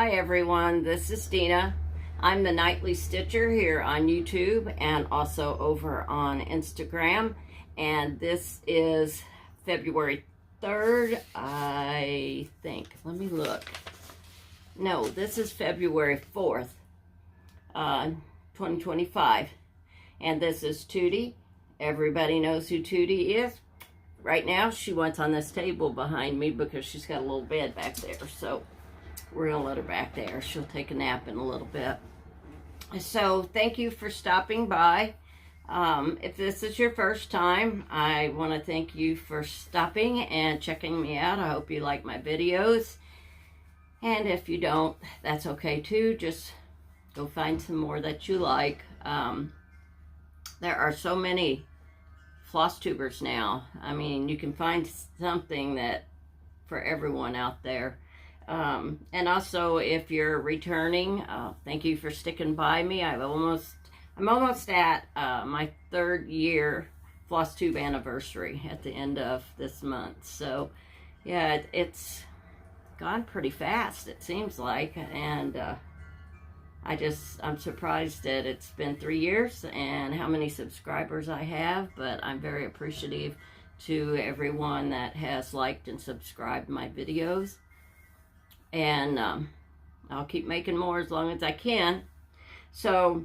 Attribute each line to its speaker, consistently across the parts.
Speaker 1: Hi everyone, this is Dina. I'm the Nightly Stitcher here on YouTube and also over on Instagram. And this is February 3rd, I think. Let me look. No, this is February 4th, 2025. And this is Tootie. Everybody knows who Tootie is. Right now, she wants on this table behind me because she's got a little bed back there. So we're going to let her back there. She'll take a nap in a little bit. So thank you for stopping by. If this is your first time, I want to thank you for stopping and checking me out. I hope you like my videos. And if you don't, that's okay too. Just go find some more that you like. There are so many floss tubers now. I mean, you can find something that for everyone out there. And also, if you're returning, thank you for sticking by me. I'm almost at my 3rd year Flosstube anniversary at the end of this month. So, yeah, it's gone pretty fast, it seems like, and I'm surprised that it's been 3 years and how many subscribers I have, but I'm very appreciative to everyone that has liked and subscribed my videos. And I'll keep making more as long as I can. So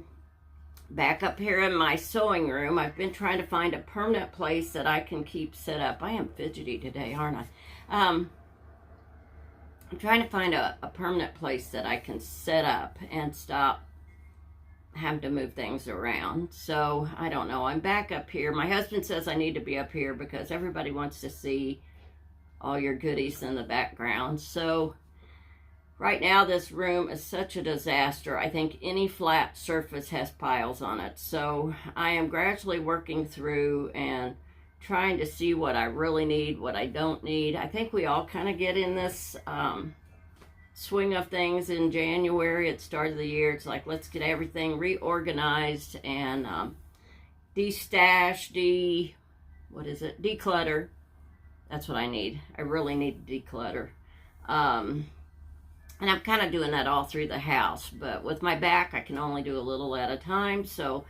Speaker 1: back up here in my sewing room, I've been trying to find a permanent place that I can keep set up. I am fidgety today, aren't I? I'm trying to find a permanent place that I can set up and stop having to move things around. So I don't know. I'm back up here. My husband says I need to be up here because everybody wants to see all your goodies in the background. So right now, this room is such a disaster. I think any flat surface has piles on it. So I am gradually working through and trying to see what I really need, what I don't need. I think we all kind of get in this swing of things in January at the start of the year. It's like, let's get everything reorganized and destash, declutter. That's what I need. I really need to declutter. And I'm kind of doing that all through the house. But with my back, I can only do a little at a time. So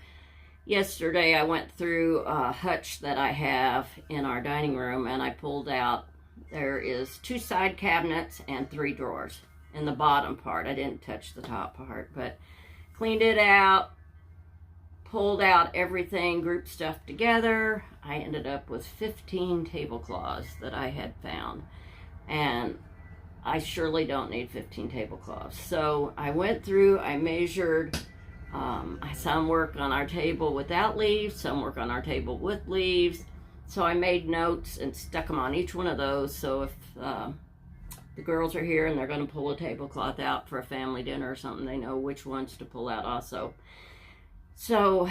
Speaker 1: yesterday, I went through a hutch that I have in our dining room. And I pulled out, there is 2 side cabinets and 3 drawers in the bottom part. I didn't touch the top part. But cleaned it out, pulled out everything, grouped stuff together. I ended up with 15 tablecloths that I had found. And I surely don't need 15 tablecloths. So I went through, I measured, some work on our table without leaves, some work on our table with leaves. So I made notes and stuck them on each one of those. So if the girls are here and they're going to pull a tablecloth out for a family dinner or something, they know which ones to pull out also. So,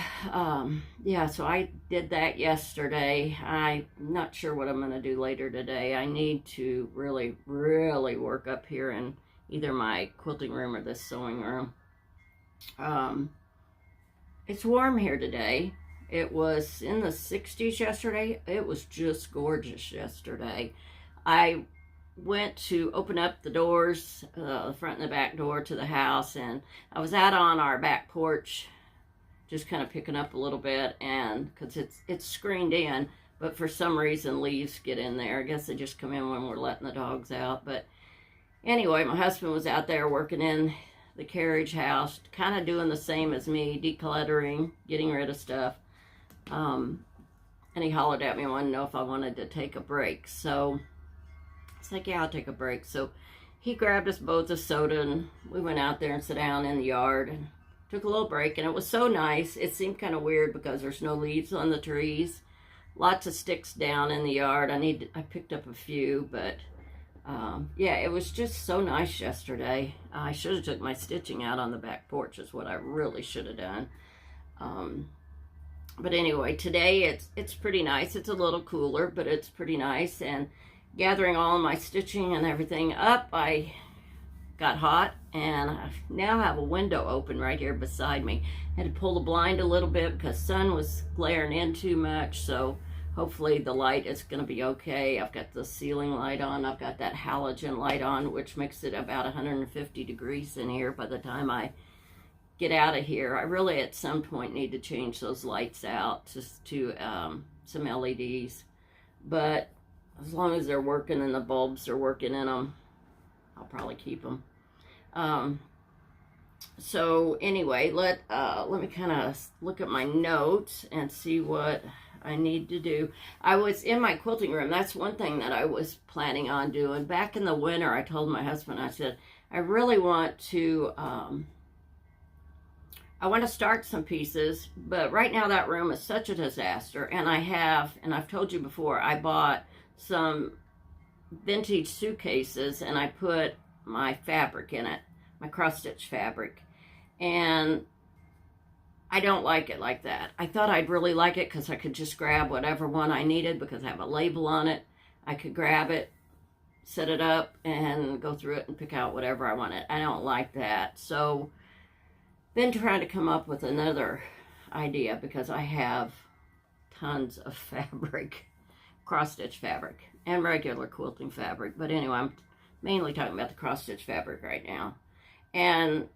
Speaker 1: yeah, so I did that yesterday. I'm not sure what I'm going to do later today. I need to really, really work up here in either my quilting room or this sewing room. It's warm here today. It was in the 60s yesterday. It was just gorgeous yesterday. I went to open up the doors, the front and the back door to the house, and I was out on our back porch just kind of picking up a little bit, and because it's screened in, but for some reason leaves get in there. I guess they just come in when we're letting the dogs out. But anyway, my husband was out there working in the carriage house, kind of doing the same as me, decluttering, getting rid of stuff. And he hollered at me and wanted to know if I wanted to take a break. So it's like, yeah, I'll take a break. So he grabbed us both a soda, and we went out there and sat down in the yard and took a little break, and it was so nice. It seemed kind of weird because there's no leaves on the trees. Lots of sticks down in the yard. I picked up a few, but yeah, it was just so nice yesterday. I should have took my stitching out on the back porch is what I really should have done. But anyway, today it's pretty nice. It's a little cooler, but it's pretty nice. And gathering all of my stitching and everything up, I got hot, and I now have a window open right here beside me. I had to pull the blind a little bit because sun was glaring in too much, so hopefully the light is going to be okay. I've got the ceiling light on. I've got that halogen light on, which makes it about 150 degrees in here by the time I get out of here. I really at some point need to change those lights out just to some LEDs. But as long as they're working and the bulbs are working in them, I'll probably keep them. So anyway, let me kind of look at my notes and see what I need to do. I was in my quilting room. That's one thing that I was planning on doing. Back in the winter, I told my husband, I said, I really want to, I want to start some pieces, but right now that room is such a disaster. And I've told you before, I bought some vintage suitcases and I put my fabric in it, my cross-stitch fabric. And I don't like it like that. I thought I'd really like it because I could just grab whatever one I needed because I have a label on it. I could grab it, set it up, and go through it and pick out whatever I wanted. I don't like that. So, been trying to come up with another idea because I have tons of fabric, cross-stitch fabric, and regular quilting fabric. But anyway, I'm mainly talking about the cross-stitch fabric right now. And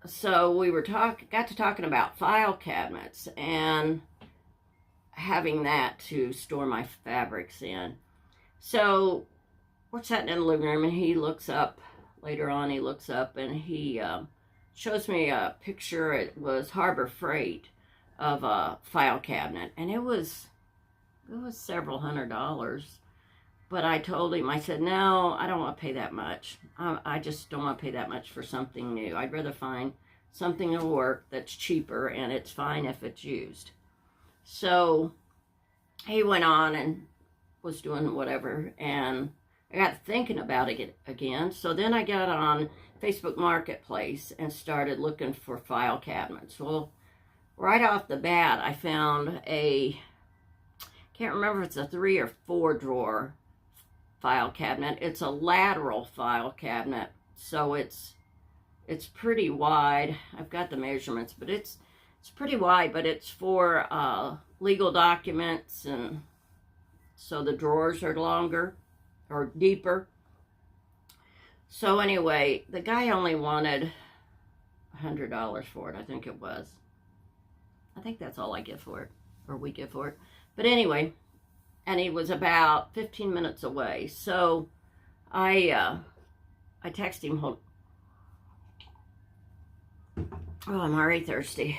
Speaker 1: so we got to talking about file cabinets and having that to store my fabrics in. So we're sitting in the living room and he looks up, later on he looks up and he shows me a picture. It was Harbor Freight of a file cabinet and it was several $100s. But I told him, I said, no, I don't want to pay that much. I just don't want to pay that much for something new. I'd rather find something that'll work that's cheaper, and it's fine if it's used. So he went on and was doing whatever, and I got thinking about it again. So then I got on Facebook Marketplace and started looking for file cabinets. Well, right off the bat, I found can't remember if it's a 3 or 4 drawer file cabinet. It's a lateral file cabinet, so it's pretty wide. I've got the measurements, but it's pretty wide, but it's for legal documents, and so the drawers are longer or deeper. So anyway, the guy only wanted $100 for it, I think it was. I think that's all I get for it, or we get for it. But anyway, and he was about 15 minutes away. So I texted him. Oh, I'm already thirsty.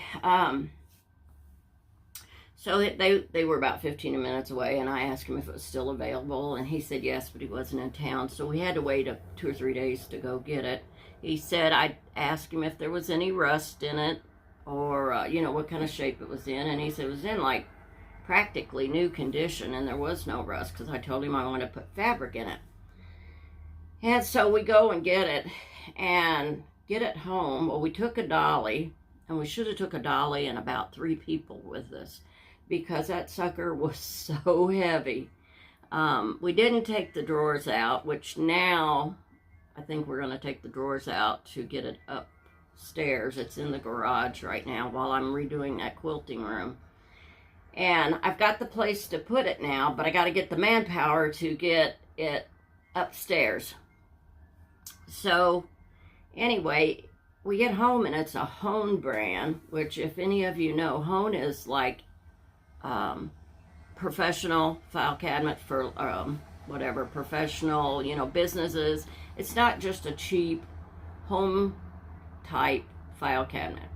Speaker 1: So they were about 15 minutes away, and I asked him if it was still available, and he said yes, but he wasn't in town. So we had to wait 2 or 3 days to go get it. He said I'd ask him if there was any rust in it, or you know, what kind of shape it was in, and he said it was in like practically new condition, and there was no rust because I told him I wanted to put fabric in it. And so we go and get it and get it home. Well, we took a dolly, and we should have took a dolly and about 3 people with us because that sucker was so heavy. We didn't take the drawers out, which now I think we're going to take the drawers out to get it upstairs. It's in the garage right now while I'm redoing that quilting room. And I've got the place to put it now, but I got to get the manpower to get it upstairs. So anyway, we get home and it's a Hone brand, which if any of you know, Hone is like professional file cabinet for whatever, professional, you know, businesses. It's not just a cheap home type file cabinet.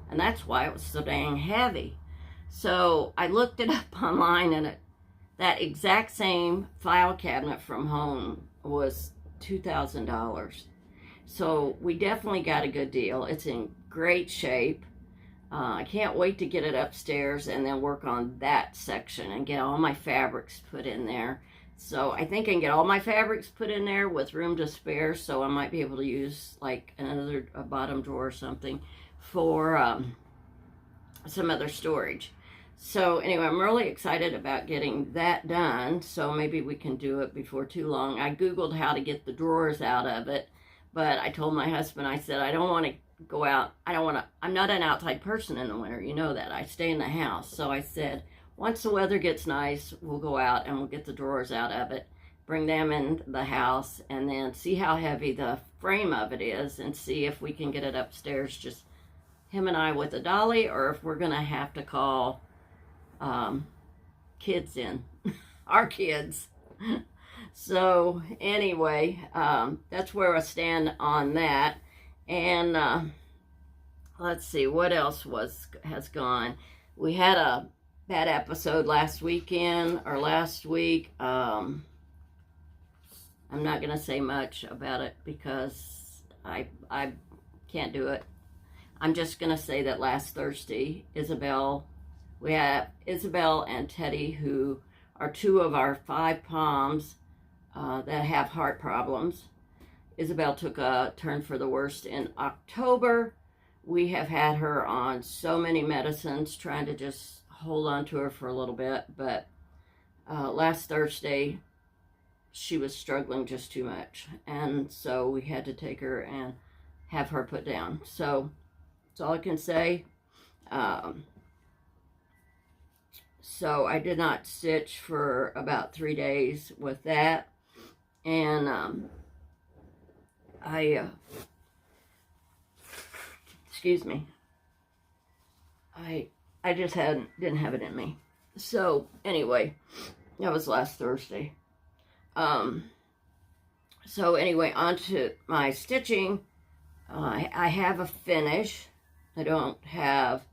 Speaker 1: And that's why it was so dang heavy. So I looked it up online, and that exact same file cabinet from Home was $2,000. So we definitely got a good deal. It's in great shape. I can't wait to get it upstairs and then work on that section and get all my fabrics put in there. So I think I can get all my fabrics put in there with room to spare, so I might be able to use like a bottom drawer or something for some other storage. So anyway, I'm really excited about getting that done, so maybe we can do it before too long. I Googled how to get the drawers out of it, but I told my husband, I said, I don't want to go out. I'm not an outside person in the winter, you know that. I stay in the house. So I said, once the weather gets nice, we'll go out and we'll get the drawers out of it, bring them in the house, and then see how heavy the frame of it is and see if we can get it upstairs, just him and I with a dolly, or if we're going to have to call kids in, our kids. So anyway, that's where I stand on that. And let's see what else has gone. We had a bad episode last week. I'm not gonna say much about it because I can't do it. I'm just gonna say that last Thursday, we have Isabelle and Teddy, who are 2 of our 5 Poms that have heart problems. Isabelle took a turn for the worst in October. We have had her on so many medicines, trying to just hold on to her for a little bit, but last Thursday she was struggling just too much, and so we had to take her and have her put down. So that's all I can say. So I did not stitch for about 3 days with that, and excuse me, I just didn't have it in me. So anyway, that was last Thursday. So anyway, on to my stitching. I have a finish. I don't have,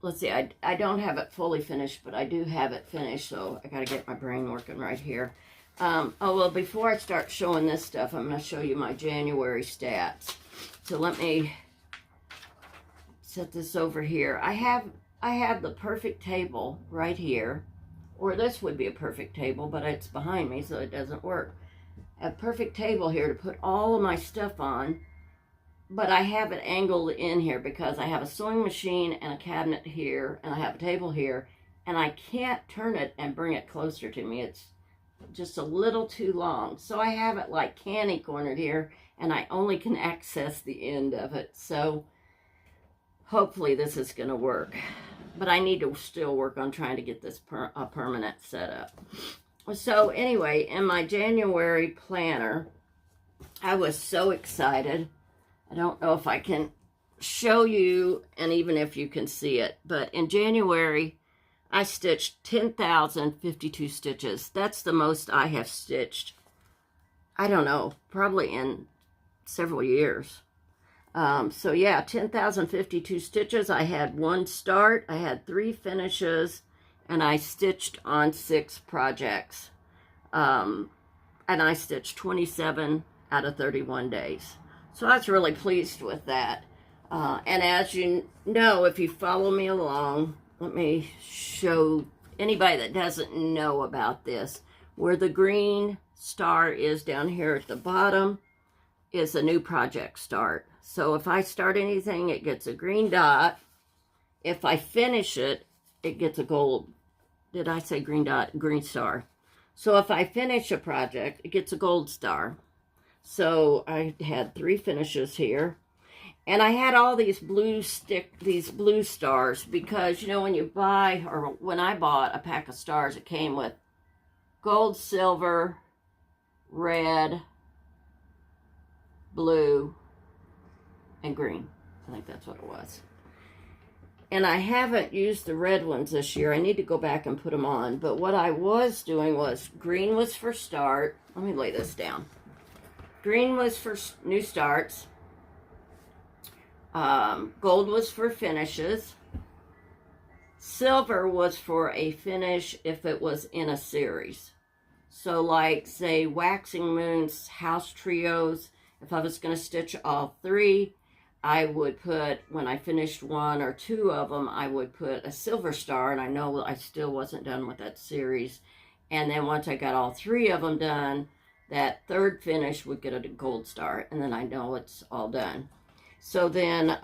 Speaker 1: let's see, I don't have it fully finished, but I do have it finished, so I gotta get my brain working right here. Oh, well, before I start showing this stuff, I'm gonna show you my January stats. So let me set this over here. I have the perfect table right here, or this would be a perfect table, but it's behind me, so it doesn't work. A perfect table here to put all of my stuff on, but I have it angled in here because I have a sewing machine and a cabinet here, and I have a table here, and I can't turn it and bring it closer to me. It's just a little too long. So I have it like candy cornered here, and I only can access the end of it. So hopefully this is going to work. But I need to still work on trying to get this a permanent setup. So anyway, in my January planner, I was so excited. I don't know if I can show you, and even if you can see it, but in January, I stitched 10,052 stitches. That's the most I have stitched, I don't know, probably in several years. So yeah, 10,052 stitches. I had 1 start, I had 3 finishes, and I stitched on 6 projects. And I stitched 27 out of 31 days. So I was really pleased with that. And as you know, if you follow me along, let me show anybody that doesn't know about this. Where the green star is down here at the bottom is a new project start. So if I start anything, it gets a green dot. If I finish it, it gets a gold. Did I say green dot? Green star. So if I finish a project, it gets a gold star. So I had 3 finishes here. And I had all these blue stars because, you know, when you buy, or when I bought a pack of stars, it came with gold, silver, red, blue, and green. I think that's what it was. And I haven't used the red ones this year. I need to go back and put them on. But what I was doing was, green was for start. Let me lay this down. Green was for new starts. Gold was for finishes. Silver was for a finish if it was in a series. So like, say, Waxing Moon's House Trios, if I was going to stitch all 3, I would put, when I finished 1 or 2 of them, I would put a silver star, and I know I still wasn't done with that series. And then once I got all 3 of them done, that 3rd finish would get a gold star, and then I know it's all done. So then,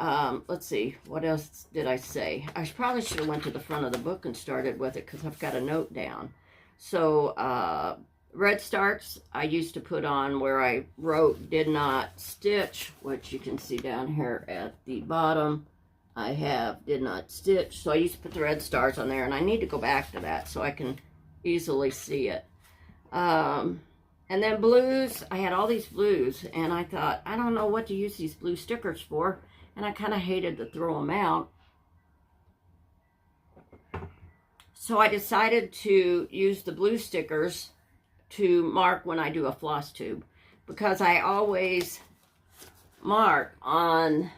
Speaker 1: let's see, what else did I say? I probably should have went to the front of the book and started with it because I've got a note down. So, red starts, I used to put on where I wrote did not stitch, which you can see down here at the bottom I did not stitch. So I used to put the red stars on there, and I need to go back to that so I can easily see it. And then blues, I had all these blues, and I thought, I don't know what to use these blue stickers for, and I kind of hated to throw them out. So I decided to use the blue stickers to mark when I do a Flosstube, because I always mark on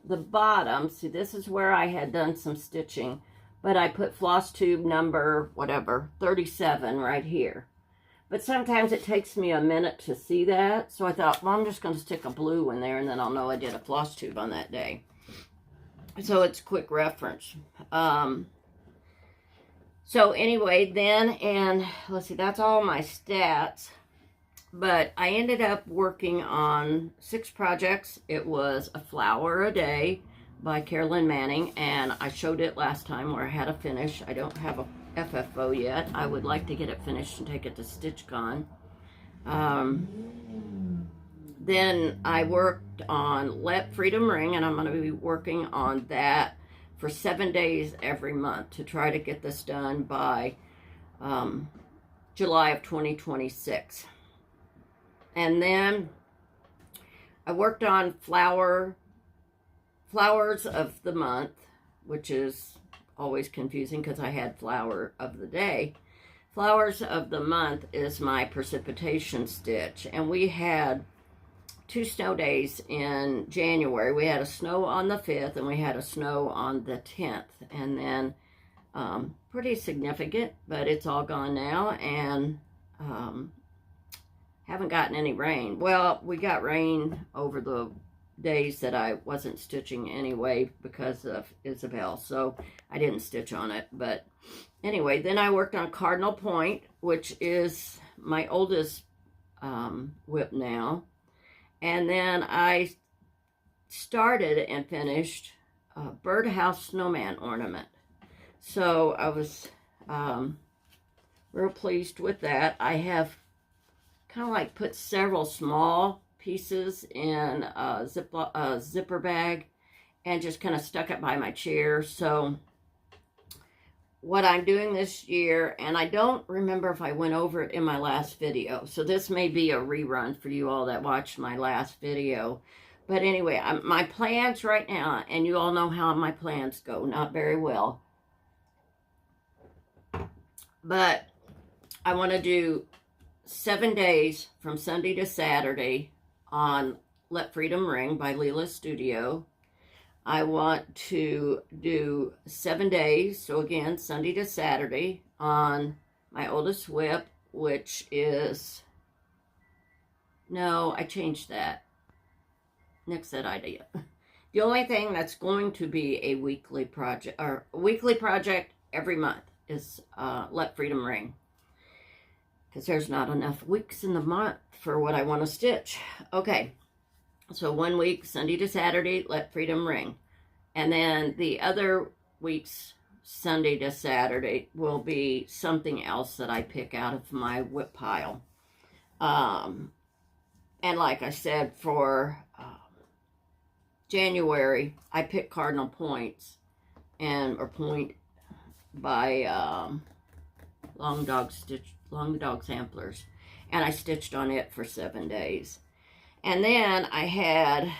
Speaker 1: the bottom. See, this is where I had done some stitching, but I put Flosstube number, whatever, 37 right here. But sometimes it takes me a minute to see that, so I thought, well, I'm just going to stick a blue in there, and then I'll know I did a Flosstube on that day. So it's quick reference. So anyway, then, and let's see, that's all my stats. But I ended up working on 6 projects. It was a flower a day by Carolyn Manning, and I showed it last time where I had a finish. I don't have a FFO yet. I would like to get it finished and take it to StitchCon. Then I worked on Let Freedom Ring, and I'm going to be working on that for 7 days every month to try to get this done by July of 2026. And then I worked on Flowers of the Month, which is always confusing because I had Flower of the Day. Flowers of the Month is my Precipitation stitch, and we had 2 snow days in January. We had a snow on the 5th, and we had a snow on the 10th, and then pretty significant, but it's all gone now, and haven't gotten any rain. Well, we got rain over the days that I wasn't stitching anyway because of Isabelle, so I didn't stitch on it. But anyway, then I worked on Cardinal Point, which is my oldest whip now. And then I started and finished a birdhouse snowman ornament. So I was real pleased with that. I have kind of like put several small pieces in a zipper bag and just kind of stuck it by my chair. So what I'm doing this year, and I don't remember if I went over it in my last video, so this may be a rerun for you all that watched my last video. But anyway, my plans right now, and you all know how my plans go, not very well. But I want to do 7 days from Sunday to Saturday on Let Freedom Ring by Lilies Studio. I want to do 7 days, so again, Sunday to Saturday, on my oldest whip, which is, no, I changed that. Nix that idea. The only thing that's going to be a weekly project, or a weekly project every month, is Let Freedom Ring. Because there's not enough weeks in the month for what I want to stitch. Okay, so 1 week, Sunday to Saturday, Let Freedom Ring. And then the other weeks, Sunday to Saturday, will be something else that I pick out of my whip pile. And like I said, for January, I picked Cardinal Points, or Point by Long Dog Samplers, and I stitched on it for 7 days. And then I had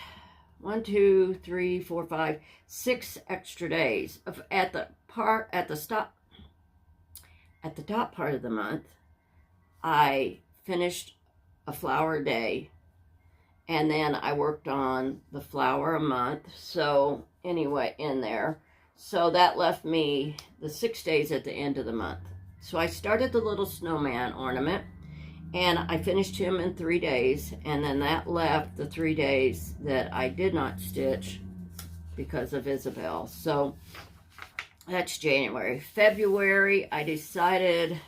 Speaker 1: 1, 2, 3, 4, 5, 6 extra days at the top part of the month. I finished a flower day, and then I worked on the flower a month. So anyway, in there, so that left me the 6 days at the end of the month. So I started the little snowman ornament, and I finished him in 3 days, and then that left the 3 days that I did not stitch because of Isabelle. So that's January. February, I decided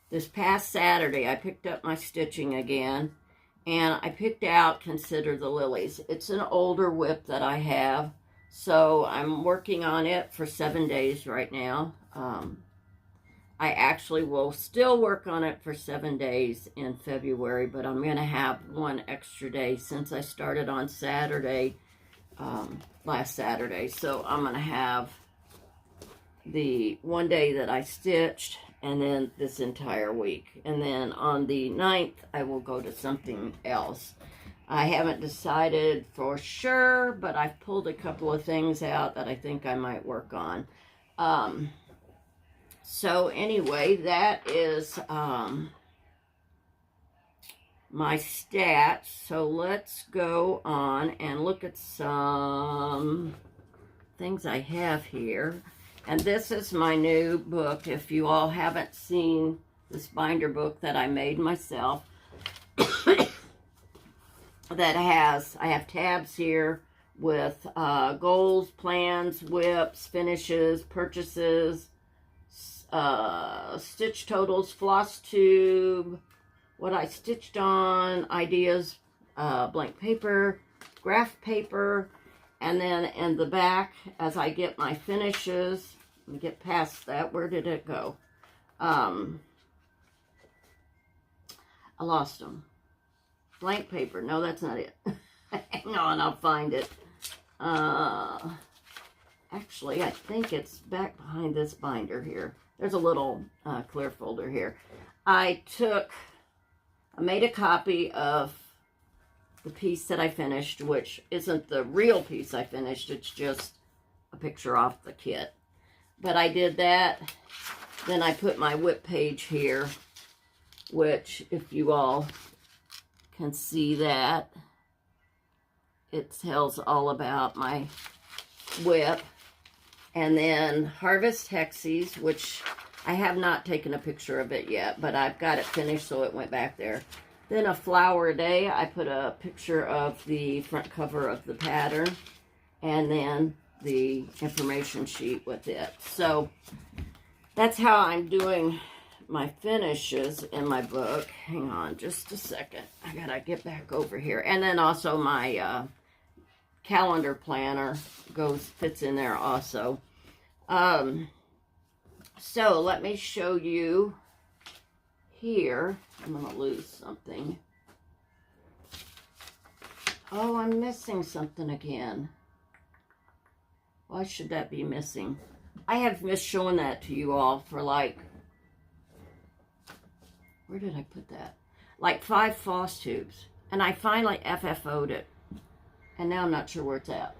Speaker 1: this past Saturday, I picked up my stitching again, and I picked out Consider the Lilies. It's an older whip that I have, so I'm working on it for 7 days right now. I actually will still work on it for 7 days in February, but I'm going to have 1 extra day since I started on Saturday. last Saturday. So I'm going to have the one day that I stitched and then this entire week. And then on the 9th, I will go to something else. I haven't decided for sure, but I've pulled a couple of things out that I think I might work on. So anyway, that is my stats. So let's go on and look at some things I have here. And this is my new book. If you all haven't seen this binder book that I made myself, I have tabs here with goals, plans, whips, finishes, purchases, stitch totals, Flosstube, what I stitched on, ideas, blank paper, graph paper, and then in the back, as I get my finishes, let me get past that. Where did it go? I lost them. Blank paper. No, that's not it. Hang on, I'll find it. Actually, I think it's back behind this binder here. There's a little clear folder here. I made a copy of the piece that I finished, which isn't the real piece I finished. It's just a picture off the kit. But I did that. Then I put my whip page here, which, if you all can see that, it tells all about my whip. And then Harvest Hexies, which I have not taken a picture of it yet, but I've got it finished, so it went back there. Then A Flower a Day, I put a picture of the front cover of the pattern, and then the information sheet with it. So that's how I'm doing my finishes in my book. Hang on just a second. I gotta get back over here. And then also my calendar planner fits in there also. So let me show you here. I'm gonna lose something. Oh, I'm missing something again. Why should that be missing? I have missed showing that to you all for like, where did I put that? Like 5 Flosstubes. And I finally FFO'd it. And now I'm not sure where it's at.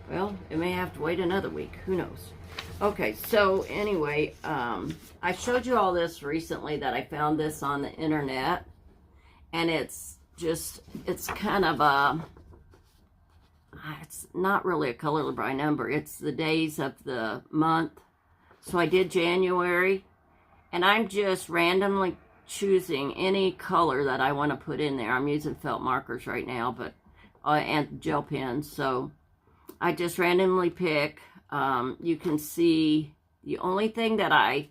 Speaker 1: Well, it may have to wait another week. Who knows? Okay, so anyway, I showed you all this recently that I found this on the internet. And it's kind of it's not really a color by number. It's the days of the month. So I did January. And I'm just randomly choosing any color that I want to put in there. I'm using felt markers right now, but and gel pens. So I just randomly pick. You can see the only thing that I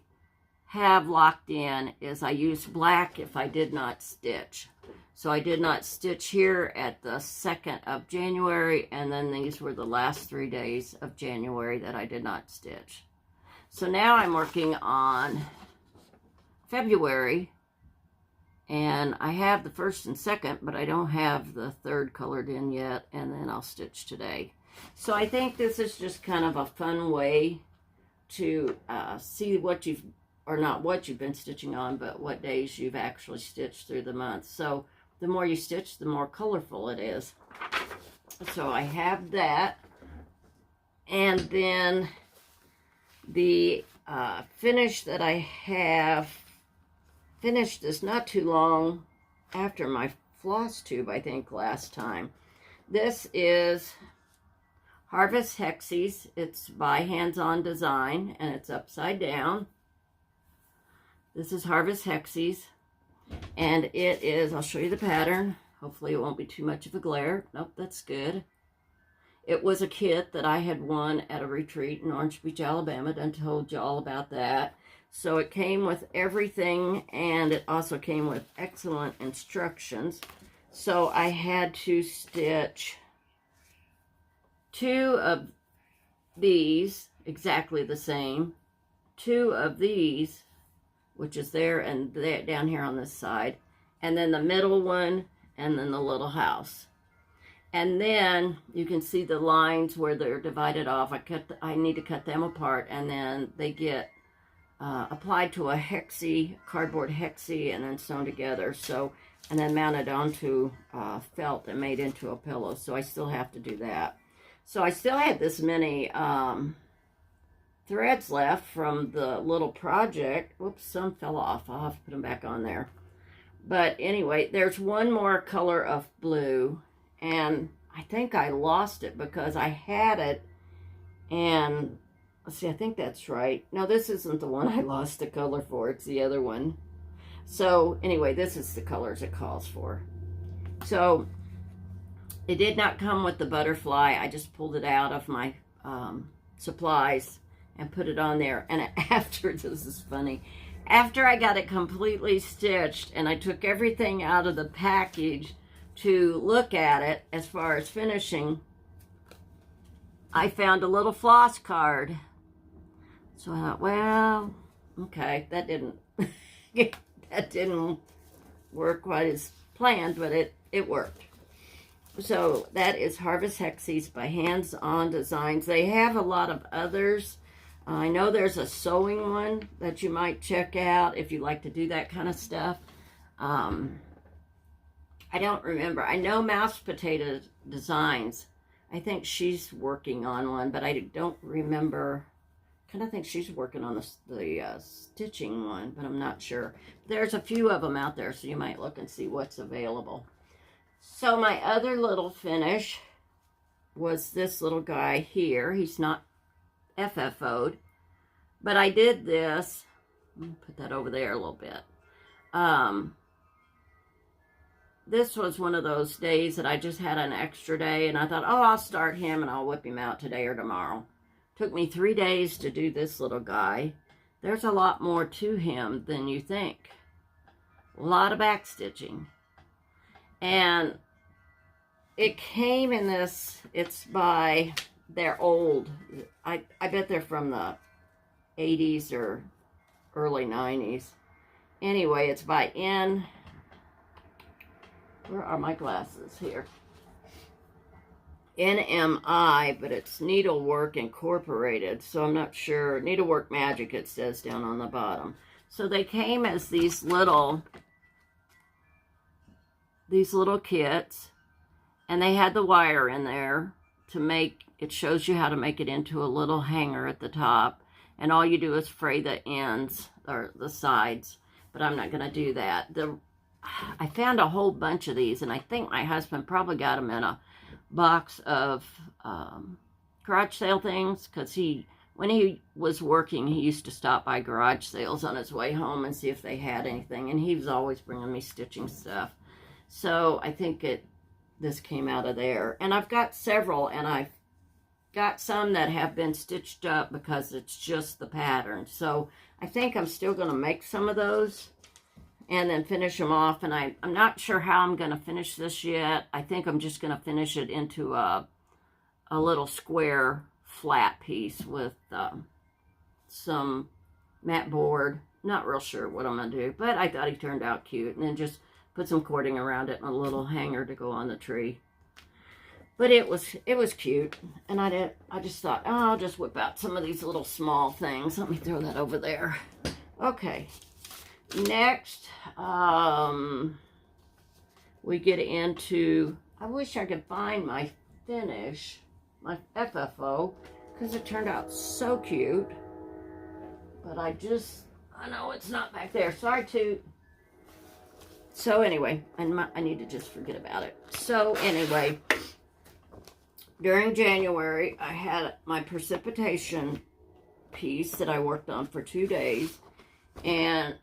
Speaker 1: have locked in is I use black if I did not stitch. So I did not stitch here at the 2nd of January, and then these were the last 3 days of January that I did not stitch. So now I'm working on February, and I have the 1st and 2nd, but I don't have the 3rd colored in yet, and then I'll stitch today. So I think this is just kind of a fun way to see what you've, or not what you've been stitching on, but what days you've actually stitched through the month. So the more you stitch, the more colorful it is. So I have that. And then the finish that I have finished is not too long after my Flosstube, I think, last time. This is Harvest Hexies. It's by Hands On Design, and it's upside down. This is Harvest Hexies, and it is, I'll show you the pattern. Hopefully it won't be too much of a glare. Nope, that's good. It was a kit that I had won at a retreat in Orange Beach, Alabama. I told you all about that. So it came with everything, and it also came with excellent instructions. So I had to stitch 2 of these, exactly the same, 2 of these, which is there and there, down here on this side, and then the middle one, and then the little house. And then you can see the lines where they're divided off. I need to cut them apart, and then they get applied to a cardboard hexie, and then sewn together. So, and then mounted onto felt and made into a pillow. So I still have to do that. So I still had this many threads left from the little project. Whoops, some fell off. I'll have to put them back on there. But anyway, there's one more color of blue, and I think I lost it because I had it, and let's see, I think that's right. No, this isn't the one I lost the color for. It's the other one. So anyway, this is the colors it calls for. So it did not come with the butterfly. I just pulled it out of my supplies and put it on there. And after, this is funny, after I got it completely stitched and I took everything out of the package to look at it as far as finishing, I found a little floss card. So I thought, well, okay, that didn't that didn't work quite as planned, but it worked. So that is Harvest Hexies by Hands On Designs. They have a lot of others. I know there's a sewing one that you might check out if you like to do that kind of stuff. I don't remember. I know Mouse Potato Designs. I think she's working on one, but I don't remember. I kind of think she's working on the stitching one, but I'm not sure. There's a few of them out there, so you might look and see what's available. So my other little finish was this little guy here. He's not FFO'd, but I did this. Let me put that over there a little bit. This was one of those days that I just had an extra day, and I thought, oh, I'll start him and I'll whip him out today or tomorrow. Took me 3 days to do this little guy. There's a lot more to him than you think. A lot of back stitching. And it came in this, they're old. I bet they're from the 80s or early 90s. Anyway, it's by where are my glasses here? NMI, but it's Needlework Incorporated, so I'm not sure. Needlework Magic, it says down on the bottom. So they came as these little kits, and they had the wire in there to make, it shows you how to make it into a little hanger at the top, and all you do is fray the ends, or the sides, but I'm not going to do that. I found a whole bunch of these, and I think my husband probably got them in a box of garage sale things, because when he was working, he used to stop by garage sales on his way home and see if they had anything, and he was always bringing me stitching stuff. So I think this came out of there. And I've got several, and I've got some that have been stitched up because it's just the pattern. So I think I'm still going to make some of those and then finish them off. And I'm not sure how I'm going to finish this yet. I think I'm just going to finish it into a little square flat piece with some mat board. Not real sure what I'm going to do, but I thought he turned out cute. And then just put some cording around it and a little hanger to go on the tree. But it was cute, and I just thought, oh, I'll just whip out some of these little small things. Let me throw that over there. Okay. Next, we get into, I wish I could find my finish, my FFO, because it turned out so cute. But I know it's not back there. Sorry, Toot. So anyway, I need to just forget about it. So anyway, during January, I had my Precipitation piece that I worked on for 2 days. And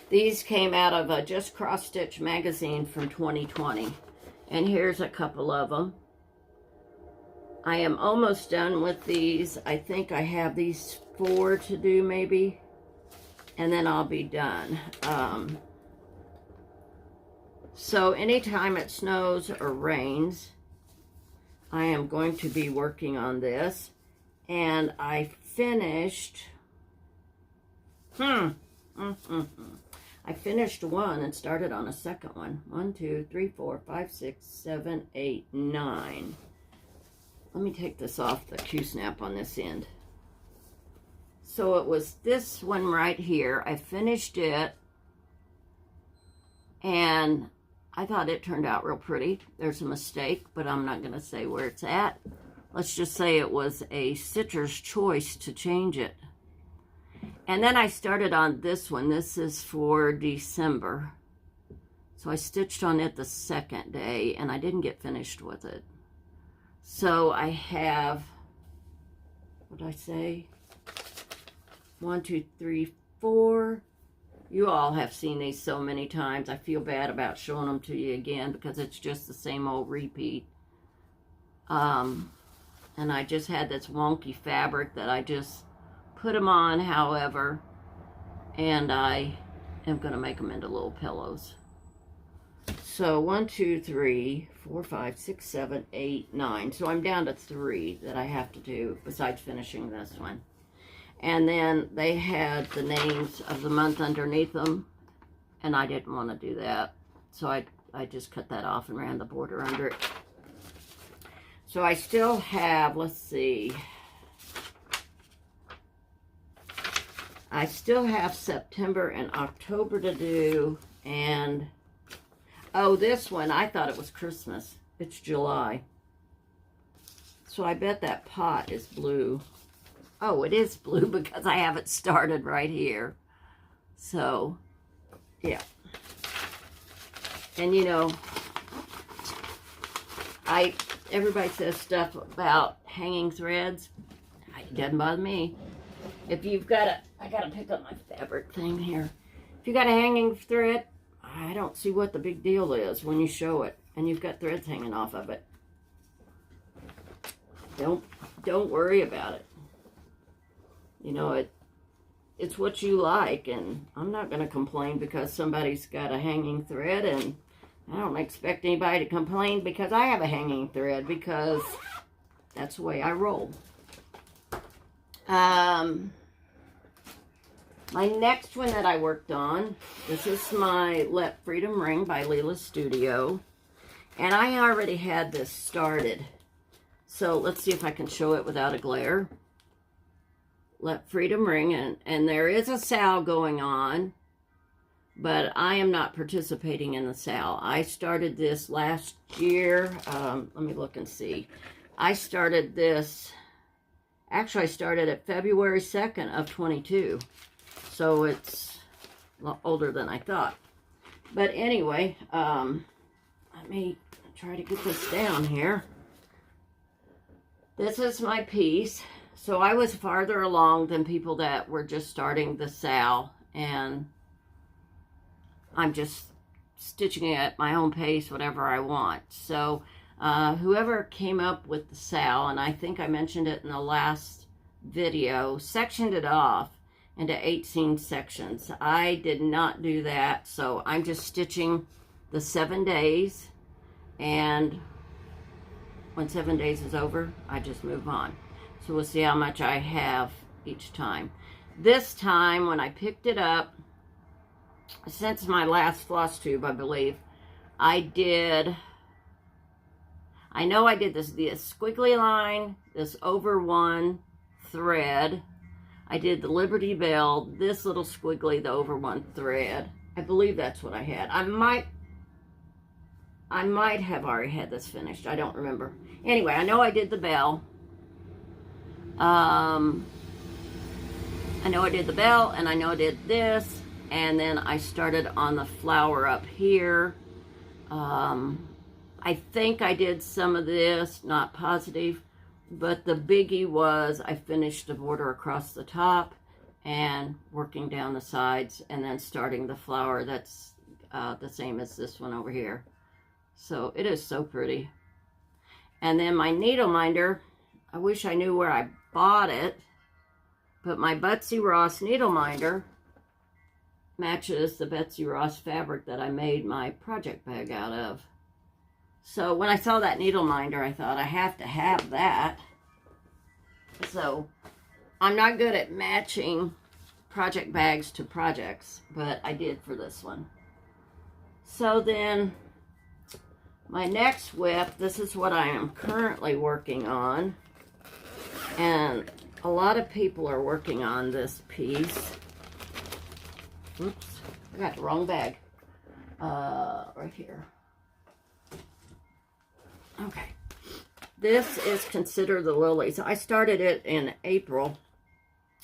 Speaker 1: these came out of a Just Cross Stitch magazine from 2020. And here's a couple of them. I am almost done with these. I think I have these 4 to do maybe. And then I'll be done. So anytime it snows or rains, I am going to be working on this. And I finished, I I finished one and started on a second one. 1, 2, 3, 4, 5, 6, 7, 8, 9. Let me take this off the Q-snap on this end. So it was this one right here. I finished it, and I thought it turned out real pretty. There's a mistake, but I'm not going to say where it's at. Let's just say it was a stitcher's choice to change it. And then I started on this one. This is for December. So I stitched on it the second day, and I didn't get finished with it. So I have, what did I say? 1, 2, 3, 4. You all have seen these so many times. I feel bad about showing them to you again because it's just the same old repeat. And I just had this wonky fabric that I just put them on, however, and I am going to make them into little pillows. So 1, 2, 3, 4, 5, 6, 7, 8, 9. So I'm down to 3 that I have to do besides finishing this one. And then they had the names of the month underneath them, and I didn't want to do that. So I just cut that off and ran the border under it. So I still have, let's see, I still have September and October to do, and, oh, this one, I thought it was Christmas. It's July. So I bet that pot is blue. Oh, it is blue because I have it started right here. So, yeah. And, you know, everybody says stuff about hanging threads. It doesn't bother me. If you've got I got to pick up my fabric thing here. If you got a hanging thread, I don't see what the big deal is when you show it and you've got threads hanging off of it. Don't worry about it. You know, it's what you like, and I'm not going to complain because somebody's got a hanging thread, and I don't expect anybody to complain because I have a hanging thread, because that's the way I roll. My next one that I worked on, this is my Let Freedom Ring by Lilies Studio, and I already had this started. So let's see if I can show it without a glare. Let Freedom Ring, and there is a sale going on, but I am not participating in the sale. I started this last year. Let me look and see. I started this, actually I started it February 2nd of 22. So it's a lot older than I thought. But anyway, let me try to get this down here. This is my piece. So I was farther along than people that were just starting the sale, and I'm just stitching it at my own pace, whatever I want. So whoever came up with the sale, and I think I mentioned it in the last video, sectioned it off into 18 sections. I did not do that, so I'm just stitching the 7 days, and when 7 days is over, I just move on. So we'll see how much I have each time. This time, when I picked it up, since my last Flosstube, I believe, I know I did this squiggly line, this over one thread. I did the Liberty Bell, this little squiggly, the over one thread. I believe that's what I had. I might have already had this finished. I don't remember. Anyway, I know I did the bell. I know I did the bell, and I know I did this, and then I started on the flower up here. I think I did some of this, not positive, but the biggie was I finished the border across the top and working down the sides, and then starting the flower. That's the same as this one over here. So it is so pretty. And then my needle minder, I wish I knew where I bought it, but my Betsy Ross needle minder matches the Betsy Ross fabric that I made my project bag out of. So when I saw that needle minder, I thought I have to have that. So I'm not good at matching project bags to projects, but I did for this one. So then my next whip, this is what I am currently working on. And a lot of people are working on this piece. Oops, I got the wrong bag. Right here. Okay. This is Consider the Lilies. I started it in April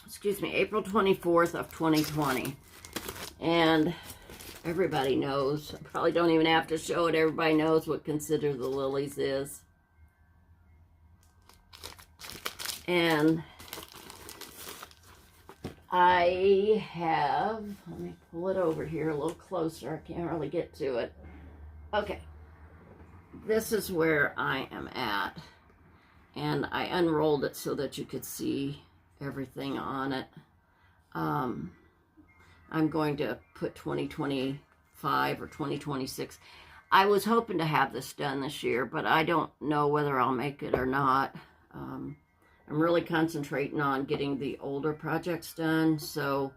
Speaker 1: 24th of 2020. And everybody knows, I probably don't even have to show it, everybody knows what Consider the Lilies is. And I have, let me pull it over here a little closer, I can't really get to it. Okay, this is where I am at. And I unrolled it so that you could see everything on it. I'm going to put 2025 or 2026. I was hoping to have this done this year, but I don't know whether I'll make it or not. I'm really concentrating on getting the older projects done, so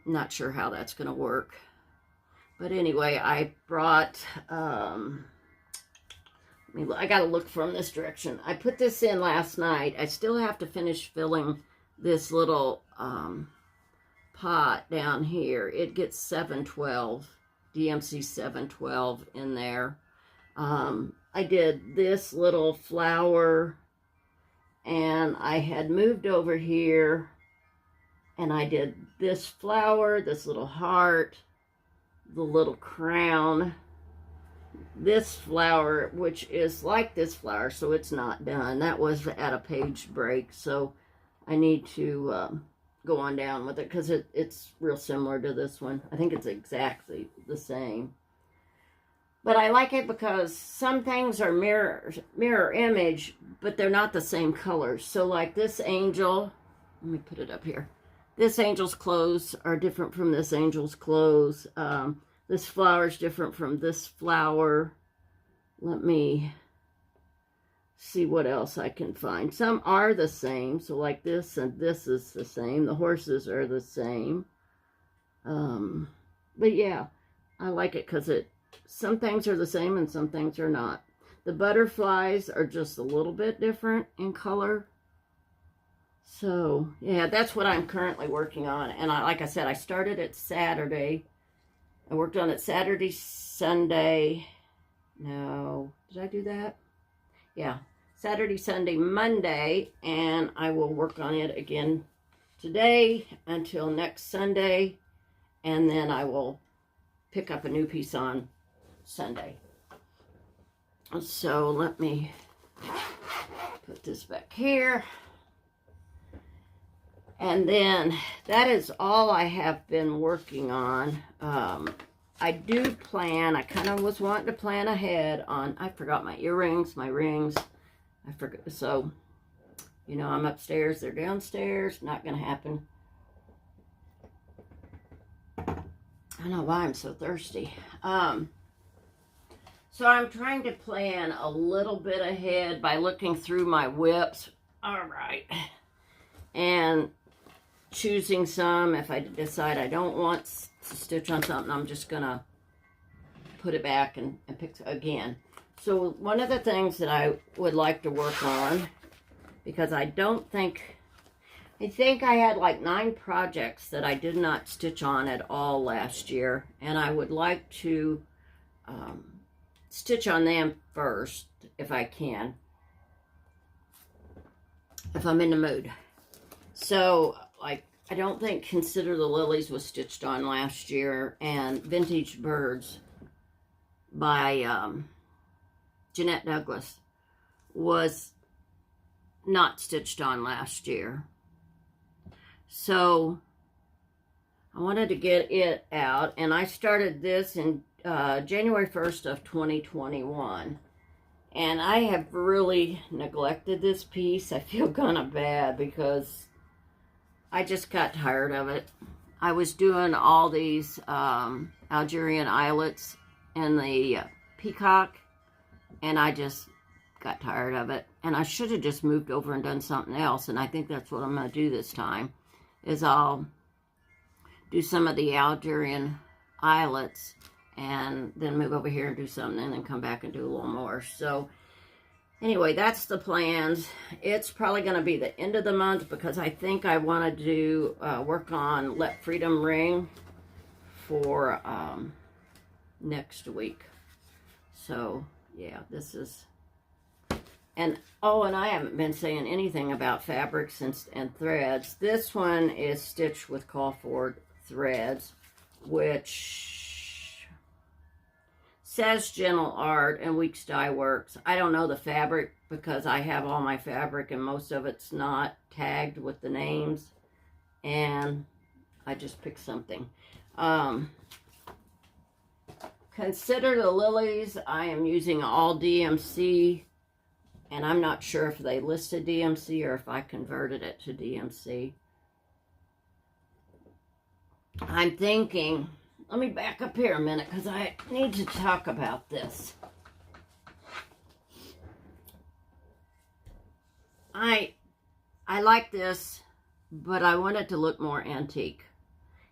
Speaker 1: I'm not sure how that's going to work. But anyway, I brought, I got to look from this direction. I put this in last night. I still have to finish filling this little pot down here. It gets 712, DMC 712 in there. I did this little flower, and I had moved over here, and I did this flower, this little heart, the little crown, this flower, which is like this flower, so it's not done. That was at a page break, so I need to go on down with it because it's real similar to this one. I think it's exactly the same. But I like it because some things are mirror image, but they're not the same colors. So like this angel, let me put it up here. This angel's clothes are different from this angel's clothes. This flower is different from this flower. Let me see what else I can find. Some are the same, so like this and this is the same. The horses are the same. But yeah, I like it because some things are the same and some things are not. The butterflies are just a little bit different in color. So yeah, that's what I'm currently working on. And like I said, I started it Saturday. I worked on it Saturday, Sunday. No, did I do that? Yeah, Saturday, Sunday, Monday, and I will work on it again today until next Sunday, and then I will pick up a new piece on Sunday. So let me put this back here. And then that is all I have been working on. I do plan, I kind of was wanting to plan ahead on, I forgot my earrings, my rings. I forgot, so, you know, I'm upstairs, they're downstairs, not going to happen. I don't know why I'm so thirsty. So I'm trying to plan a little bit ahead by looking through my whips. All right. And choosing some. If I decide I don't want to stitch on something, I'm just going to put it back and pick again. So one of the things that I would like to work on, because I think I had like 9 projects that I did not stitch on at all last year, and I would like to stitch on them first if I can, if I'm in the mood. So like, I don't think Consider the Lilies was stitched on last year, and Vintage Birds by Jeanette Douglas was not stitched on last year. So I wanted to get it out, and I started this in January 1st of 2021. And I have really neglected this piece. I feel kind of bad because I just got tired of it. I was doing all these Algerian eyelets and the peacock, and I just got tired of it. And I should have just moved over and done something else, and I think that's what I'm going to do this time, is I'll do some of the Algerian eyelets, and then move over here and do something, and then come back and do a little more. So anyway, that's the plans. It's probably going to be the end of the month because I think I want to do work on Let Freedom Ring for next week. So yeah, this is, and oh, and I haven't been saying anything about fabrics and threads. This one is stitched with Callford threads, which says Gentle Art and Weeks Dye Works. I don't know the fabric because I have all my fabric and most of it's not tagged with the names, and I just picked something. Consider the Lilies. I am using all DMC, and I'm not sure if they listed DMC or if I converted it to DMC. I'm thinking, let me back up here a minute because I need to talk about this. I like this, but I want it to look more antique.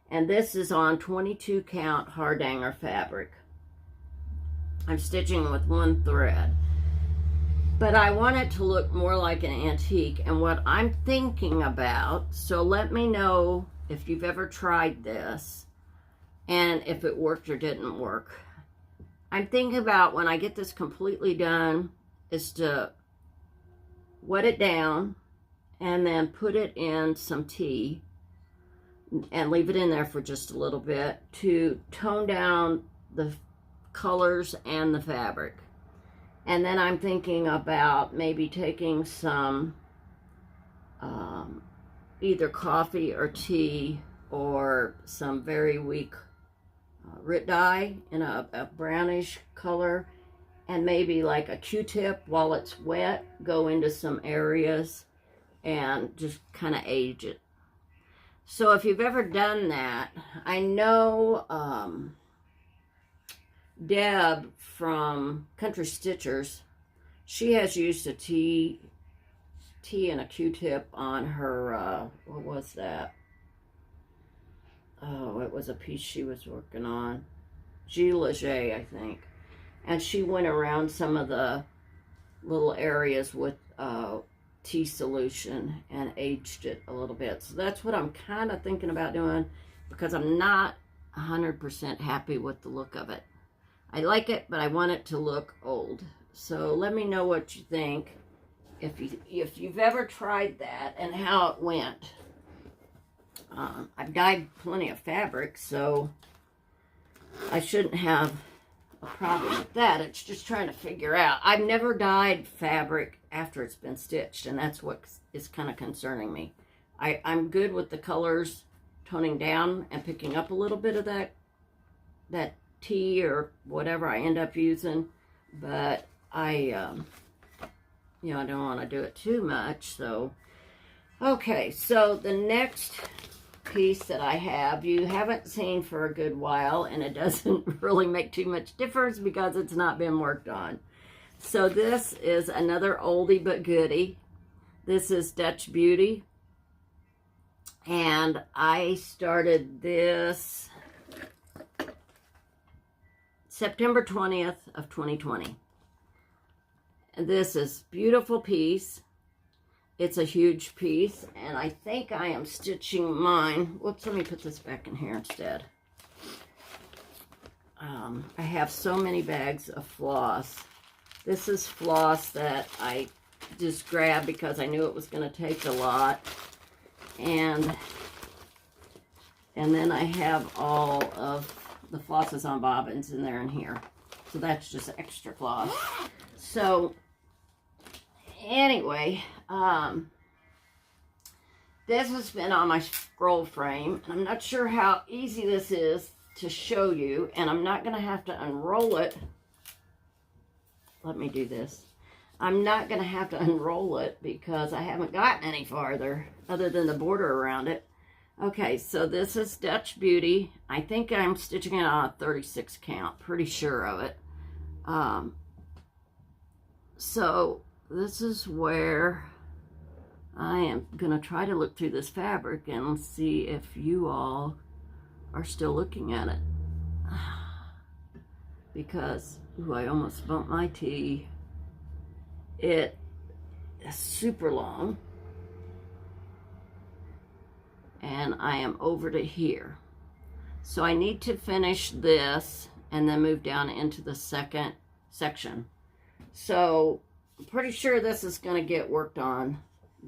Speaker 1: And this is on 22 count Hardanger fabric. I'm stitching with one thread. But I want it to look more like an antique. And what I'm thinking about, so let me know if you've ever tried this and if it worked or didn't work. I'm thinking about when I get this completely done is to wet it down and then put it in some tea and leave it in there for just a little bit to tone down the colors and the fabric. And then I'm thinking about maybe taking some either coffee or tea or some very weak Rit dye in a brownish color, and maybe like a Q-tip while it's wet, go into some areas and just kind of age it. So if you've ever done that, I know Deb from Country Stitchers, she has used a tea and a Q-tip on her, what was that? Oh, it was a piece she was working on. Gilles Leger, I think. And she went around some of the little areas with tea solution and aged it a little bit. So that's what I'm kind of thinking about doing because I'm not 100% happy with the look of it. I like it, but I want it to look old. So let me know what you think if you've ever tried that and how it went. I've dyed plenty of fabric, so I shouldn't have a problem with that. It's just trying to figure out. I've never dyed fabric after it's been stitched, and that's what is kind of concerning me. I'm good with the colors toning down and picking up a little bit of that tea or whatever I end up using, but I don't want to do it too much. So okay, so the next piece that I have, you haven't seen for a good while, and it doesn't really make too much difference because it's not been worked on. So this is another oldie but goodie. This is Dutch Beauty, and I started this September 20th of 2020. And this is a beautiful piece. It's a huge piece, and I think I am stitching mine. Whoops, let me put this back in here instead. I have so many bags of floss. This is floss that I just grabbed because I knew it was going to take a lot. And then I have all of the flosses on bobbins in there and here. So that's just extra floss. So anyway, this has been on my scroll frame, and I'm not sure how easy this is to show you, and I'm not going to have to unroll it. Let me do this. I'm not going to have to unroll it because I haven't gotten any farther other than the border around it. Okay, so this is Dutch Beauty. I think I'm stitching it on a 36 count, pretty sure of it. So this is where I am going to try to look through this fabric and see if you all are still looking at it. Because, ooh, I almost bumped my tea. It is super long. And I am over to here. So I need to finish this and then move down into the second section. So I'm pretty sure this is going to get worked on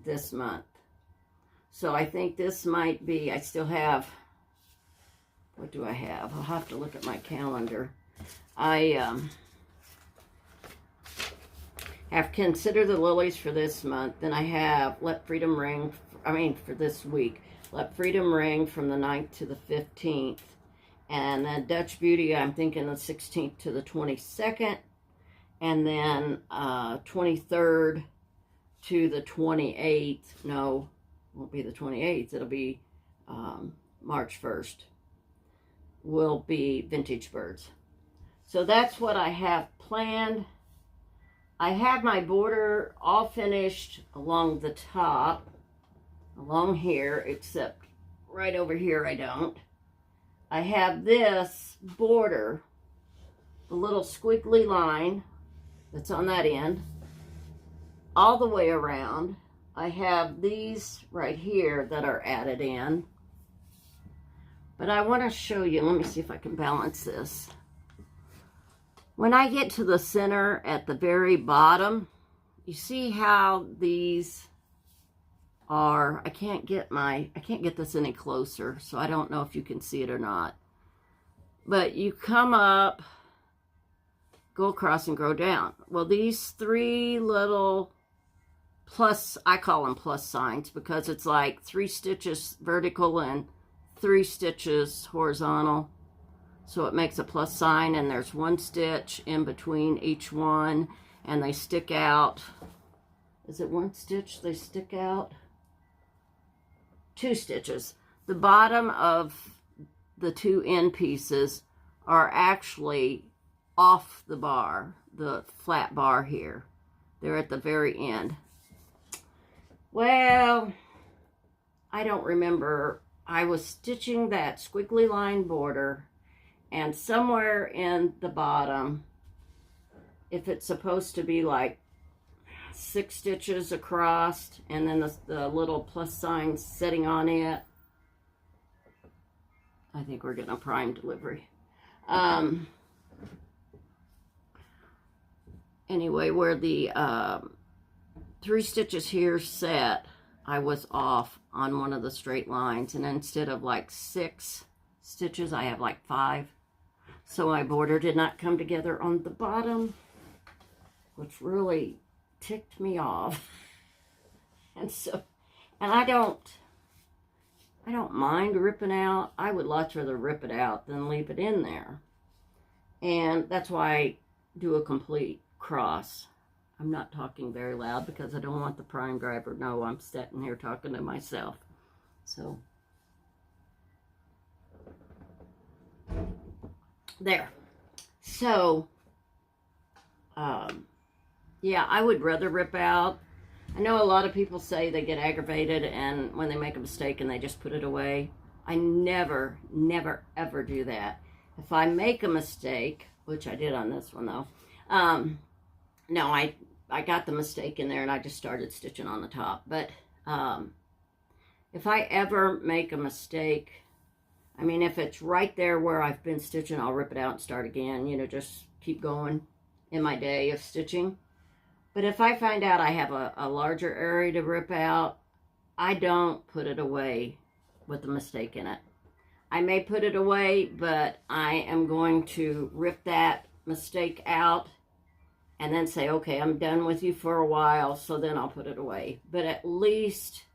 Speaker 1: this month. So I think this might be, I still have, what do I have? I'll have to look at my calendar. I have considered the lilies for this month. Then I have Let Freedom Ring, for this week. Let Freedom Ring from the 9th to the 15th. And then Dutch Beauty, I'm thinking the 16th to the 22nd. And then 23rd to the 28th. No, it won't be the 28th. It'll be March 1st. Will be Vintage Birds. So that's what I have planned. I have my border all finished along the top, along here, except right over here I don't. I have this border, the little squiggly line that's on that end, all the way around. I have these right here that are added in. But I want to show you, let me see if I can balance this. When I get to the center at the very bottom, you see how these are, I can't get this any closer, so I don't know if you can see it or not. But you come up, go across and go down. Well, these three little plus, I call them plus signs because it's like 3 stitches vertical and 3 stitches horizontal. So it makes a plus sign, and there's 1 stitch in between each one, and they stick out. Is it 1 stitch they stick out? 2 stitches. The bottom of the 2 end pieces are actually off the bar, the flat bar here. They're at the very end. Well, I don't remember. I was stitching that squiggly line border, and somewhere in the bottom, if it's supposed to be like 6 stitches across, and then the little plus sign sitting on it, I think we're getting a prime delivery. Anyway, where the 3 stitches here set, I was off on one of the straight lines, and instead of like 6 stitches, I have like 5. So my border did not come together on the bottom, which really ticked me off. And I don't mind ripping out. I would much rather rip it out than leave it in there. And that's why I do a complete cross. I'm not talking very loud because I don't want the prime driver to know I'm sitting here talking to myself. So there. So yeah, I would rather rip out. I know a lot of people say they get aggravated and when they make a mistake and they just put it away. I never ever do that. If I make a mistake, which I did on this one though, no, I got the mistake in there and I just started stitching on the top. But if I ever make a mistake, I mean, if it's right there where I've been stitching, I'll rip it out and start again, you know, just keep going in my day of stitching. But if I find out I have a larger area to rip out, I don't put it away with a mistake in it. I may put it away, but I am going to rip that mistake out and then say, okay, I'm done with you for a while, so then I'll put it away. But at least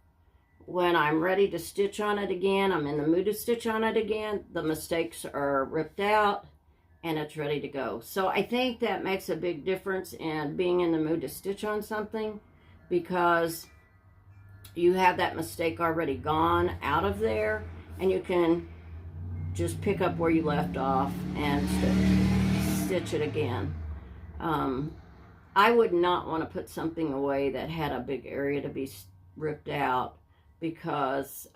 Speaker 1: when I'm ready to stitch on it again, I'm in the mood to stitch on it again, the mistakes are ripped out and it's ready to go. So I think that makes a big difference in being in the mood to stitch on something, because you have that mistake already gone out of there and you can just pick up where you left off and stitch it again. I would not want to put something away that had a big area to be ripped out, because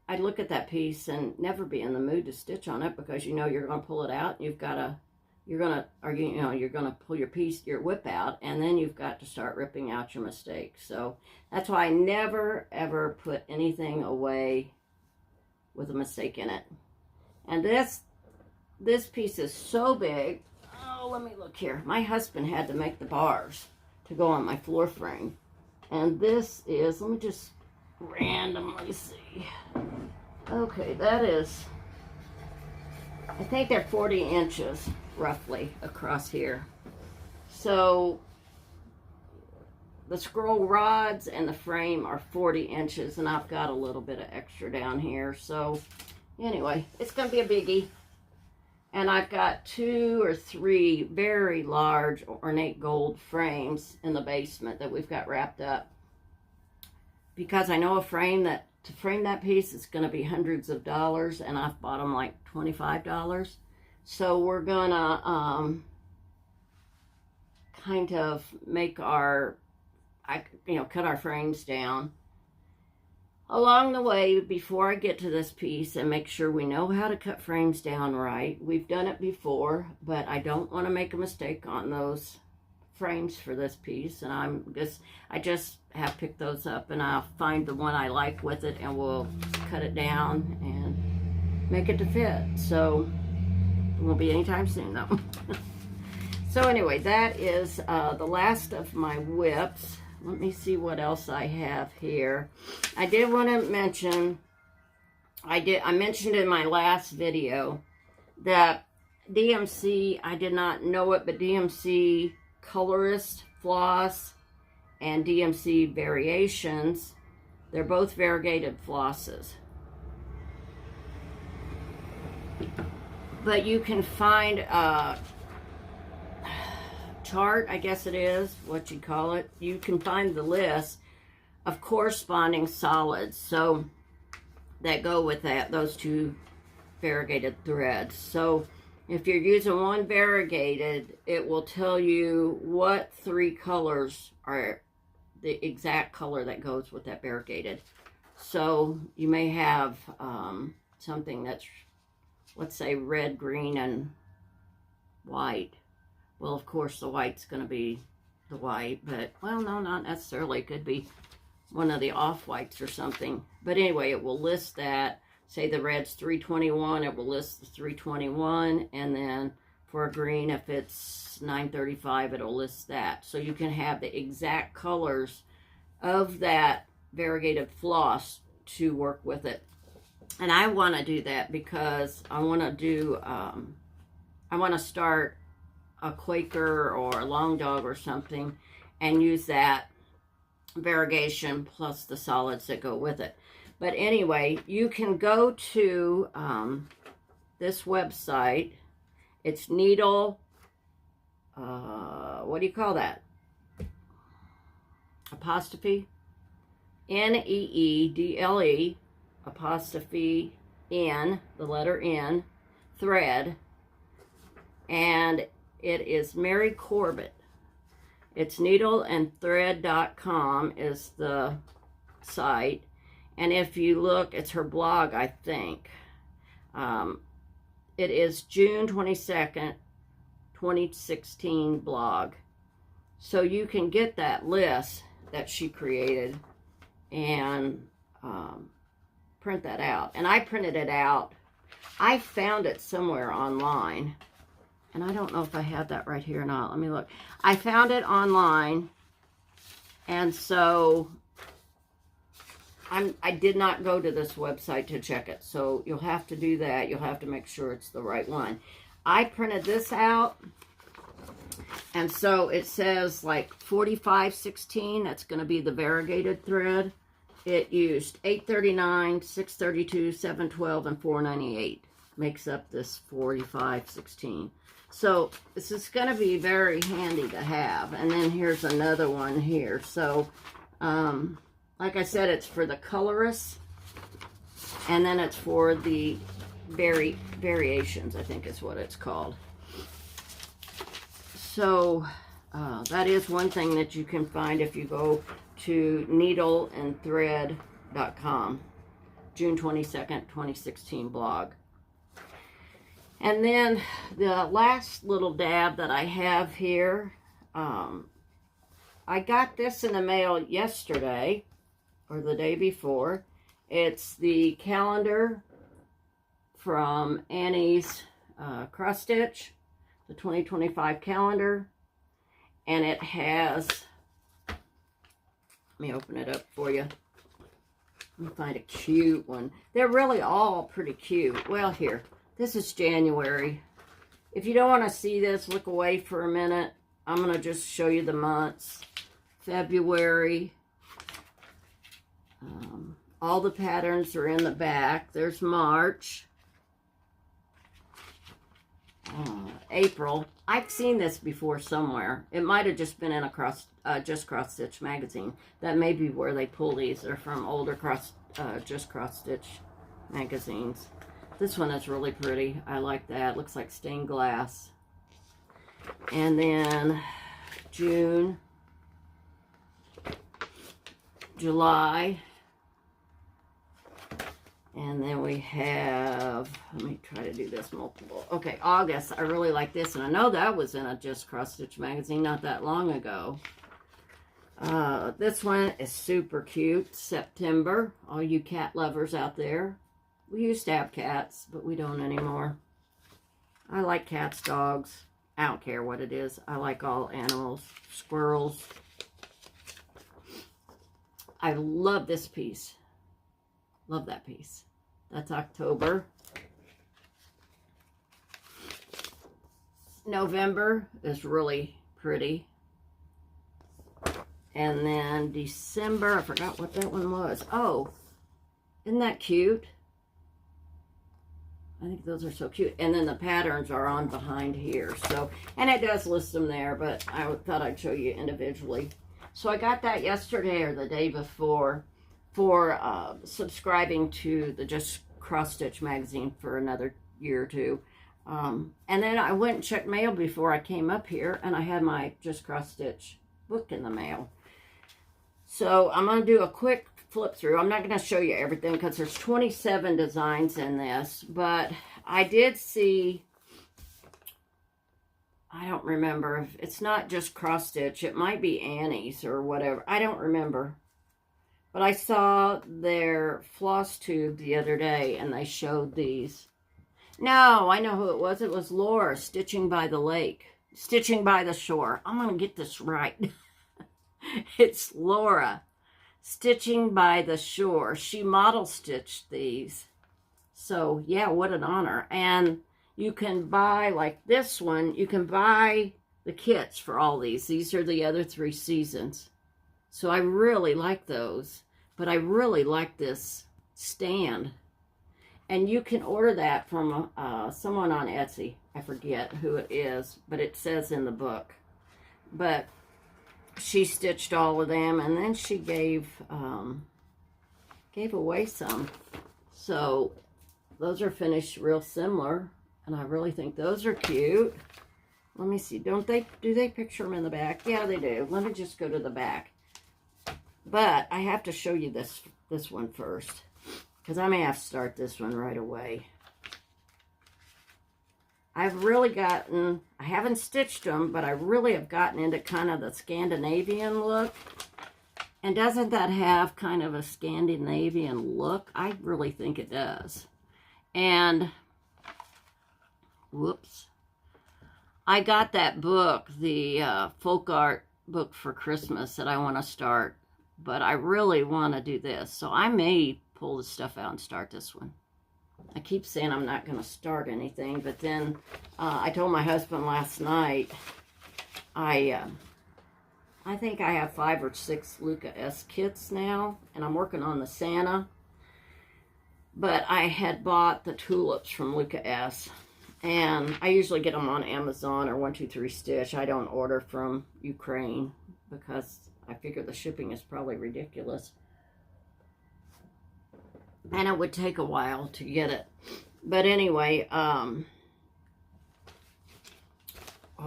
Speaker 1: I'd look at that piece and never be in the mood to stitch on it, because you know you're going to pull it out. You've got to, you're going to pull your whip out, and then you've got to start ripping out your mistakes. So that's why I never ever put anything away with a mistake in it. And this piece is so big. Oh, let me look here. My husband had to make the bars to go on my floor frame. And this is, let me just randomly see. Okay, that is, I think they're 40 inches roughly across here. So the scroll rods and the frame are 40 inches, and I've got a little bit of extra down here. So anyway, it's going to be a biggie. And I've got 2 or 3 very large ornate gold frames in the basement that we've got wrapped up. Because I know to frame that piece, it's going to be hundreds of dollars, and I've bought them like $25. So we're going to kind of make cut our frames down along the way before I get to this piece, and make sure we know how to cut frames down right. We've done it before, but I don't want to make a mistake on those frames for this piece, and I just have picked those up, and I'll find the one I like with it, and we'll cut it down and make it to fit. So it won't be anytime soon though. So anyway, that is the last of my whips. Let me see what else I have here. I did want to mention, I mentioned in my last video that DMC, I did not know it, but DMC Colorist Floss and DMC Variations, they're both variegated flosses. But you can find a chart, I guess it is what you call it. You can find the list of corresponding solids so that go with those 2 variegated threads. So if you're using one variegated, it will tell you what 3 colors are the exact color that goes with that variegated. So you may have something that's, let's say, red, green, and white. Well, of course, the white's going to be the white, but, well, no, not necessarily. It could be one of the off-whites or something. But anyway, it will list that. Say the red's 321, it will list the 321, and then for a green, if it's 935, it'll list that. So you can have the exact colors of that variegated floss to work with it. And I want to do that because I want to do, I want to start a Quaker or a Long Dog or something and use that variegation plus the solids that go with it. But anyway, you can go to this website. It's needle, what do you call that? Apostrophe, Needle, apostrophe N, the letter N, thread, and it is Mary Corbett. It's needleandthread.com is the site. And if you look, it's her blog, I think. It is June 22nd, 2016 blog. So you can get that list that she created and print that out. And I printed it out. I found it somewhere online. And I don't know if I have that right here or not. Let me look. I found it online. And so I did not go to this website to check it. So you'll have to do that. You'll have to make sure it's the right one. I printed this out. And so it says like 4516. That's going to be the variegated thread. It used 839, 632, 712, and 498. Makes up this 4516. So this is going to be very handy to have. And then here's another one here. So, like I said, it's for the colorists. And then it's for the variations, I think is what it's called. So, that is one thing that you can find if you go to needleandthread.com. June 22nd, 2016 blog. And then the last little dab that I have here, I got this in the mail yesterday or the day before. It's the calendar from Annie's Cross Stitch, the 2025 calendar. And it has, let me open it up for you. Let me find a cute one. They're really all pretty cute. Well, here, this is January. If you don't want to see this, look away for a minute. I'm going to just show you the months. February. All the patterns are in the back. There's March. April. I've seen this before somewhere. It might have just been in a Just Cross Stitch magazine. That may be where they pull these. They're from older Just Cross Stitch magazines. This one is really pretty. I like that. Looks like stained glass. And then June, July, and then we have, let me try to do this multiple. Okay, August. I really like this, and I know that was in a Just Cross Stitch magazine not that long ago. This one is super cute. September. All you cat lovers out there. We used to have cats, but we don't anymore. I like cats, dogs. I don't care what it is. I like all animals. Squirrels. I love this piece. Love that piece. That's October. November is really pretty. And then December, I forgot what that one was. Oh, isn't that cute? I think those are so cute. And then the patterns are on behind here. So, and it does list them there, but I thought I'd show you individually. So I got that yesterday or the day before for subscribing to the Just Cross Stitch magazine for another year or two. And then I went and checked mail before I came up here, and I had my Just Cross Stitch book in the mail. So I'm going to do a quick flip through. I'm not going to show you everything because there's 27 designs in this, but I did see, I don't remember if it's not Just Cross Stitch. It might be Annie's or whatever. I don't remember. But I saw their Flosstube the other day, and they showed these. No, I know who it was. It was Laura, Stitching by the Lake. Stitching by the Shore. I'm going to get this right. It's Laura, Stitching by the Shore. She model stitched these. So, yeah, what an honor. And you can buy, like this one, you can buy the kits for all these. These are the other 3 seasons. So I really like those. But I really like this stand. And you can order that from someone on Etsy. I forget who it is, but it says in the book. But she stitched all of them, and then she gave away some. So those are finished real similar, and I really think those are cute. Let me see. Do they picture them in the back? Yeah, they do. Let me just go to the back. But I have to show you this one first, because I may have to start this one right away. I've really gotten, I haven't stitched them, but I really have gotten into kind of the Scandinavian look. And doesn't that have kind of a Scandinavian look? I really think it does. And, whoops. I got that book, the folk art book for Christmas that I want to start. But I really want to do this. So I may pull this stuff out and start this one. I keep saying I'm not going to start anything, but then I told my husband last night, I think I have 5 or 6 Luca S kits now, and I'm working on the Santa, but I had bought the tulips from Luca S, and I usually get them on Amazon or 123 Stitch. I don't order from Ukraine because I figure the shipping is probably ridiculous. And it would take a while to get it. But anyway, what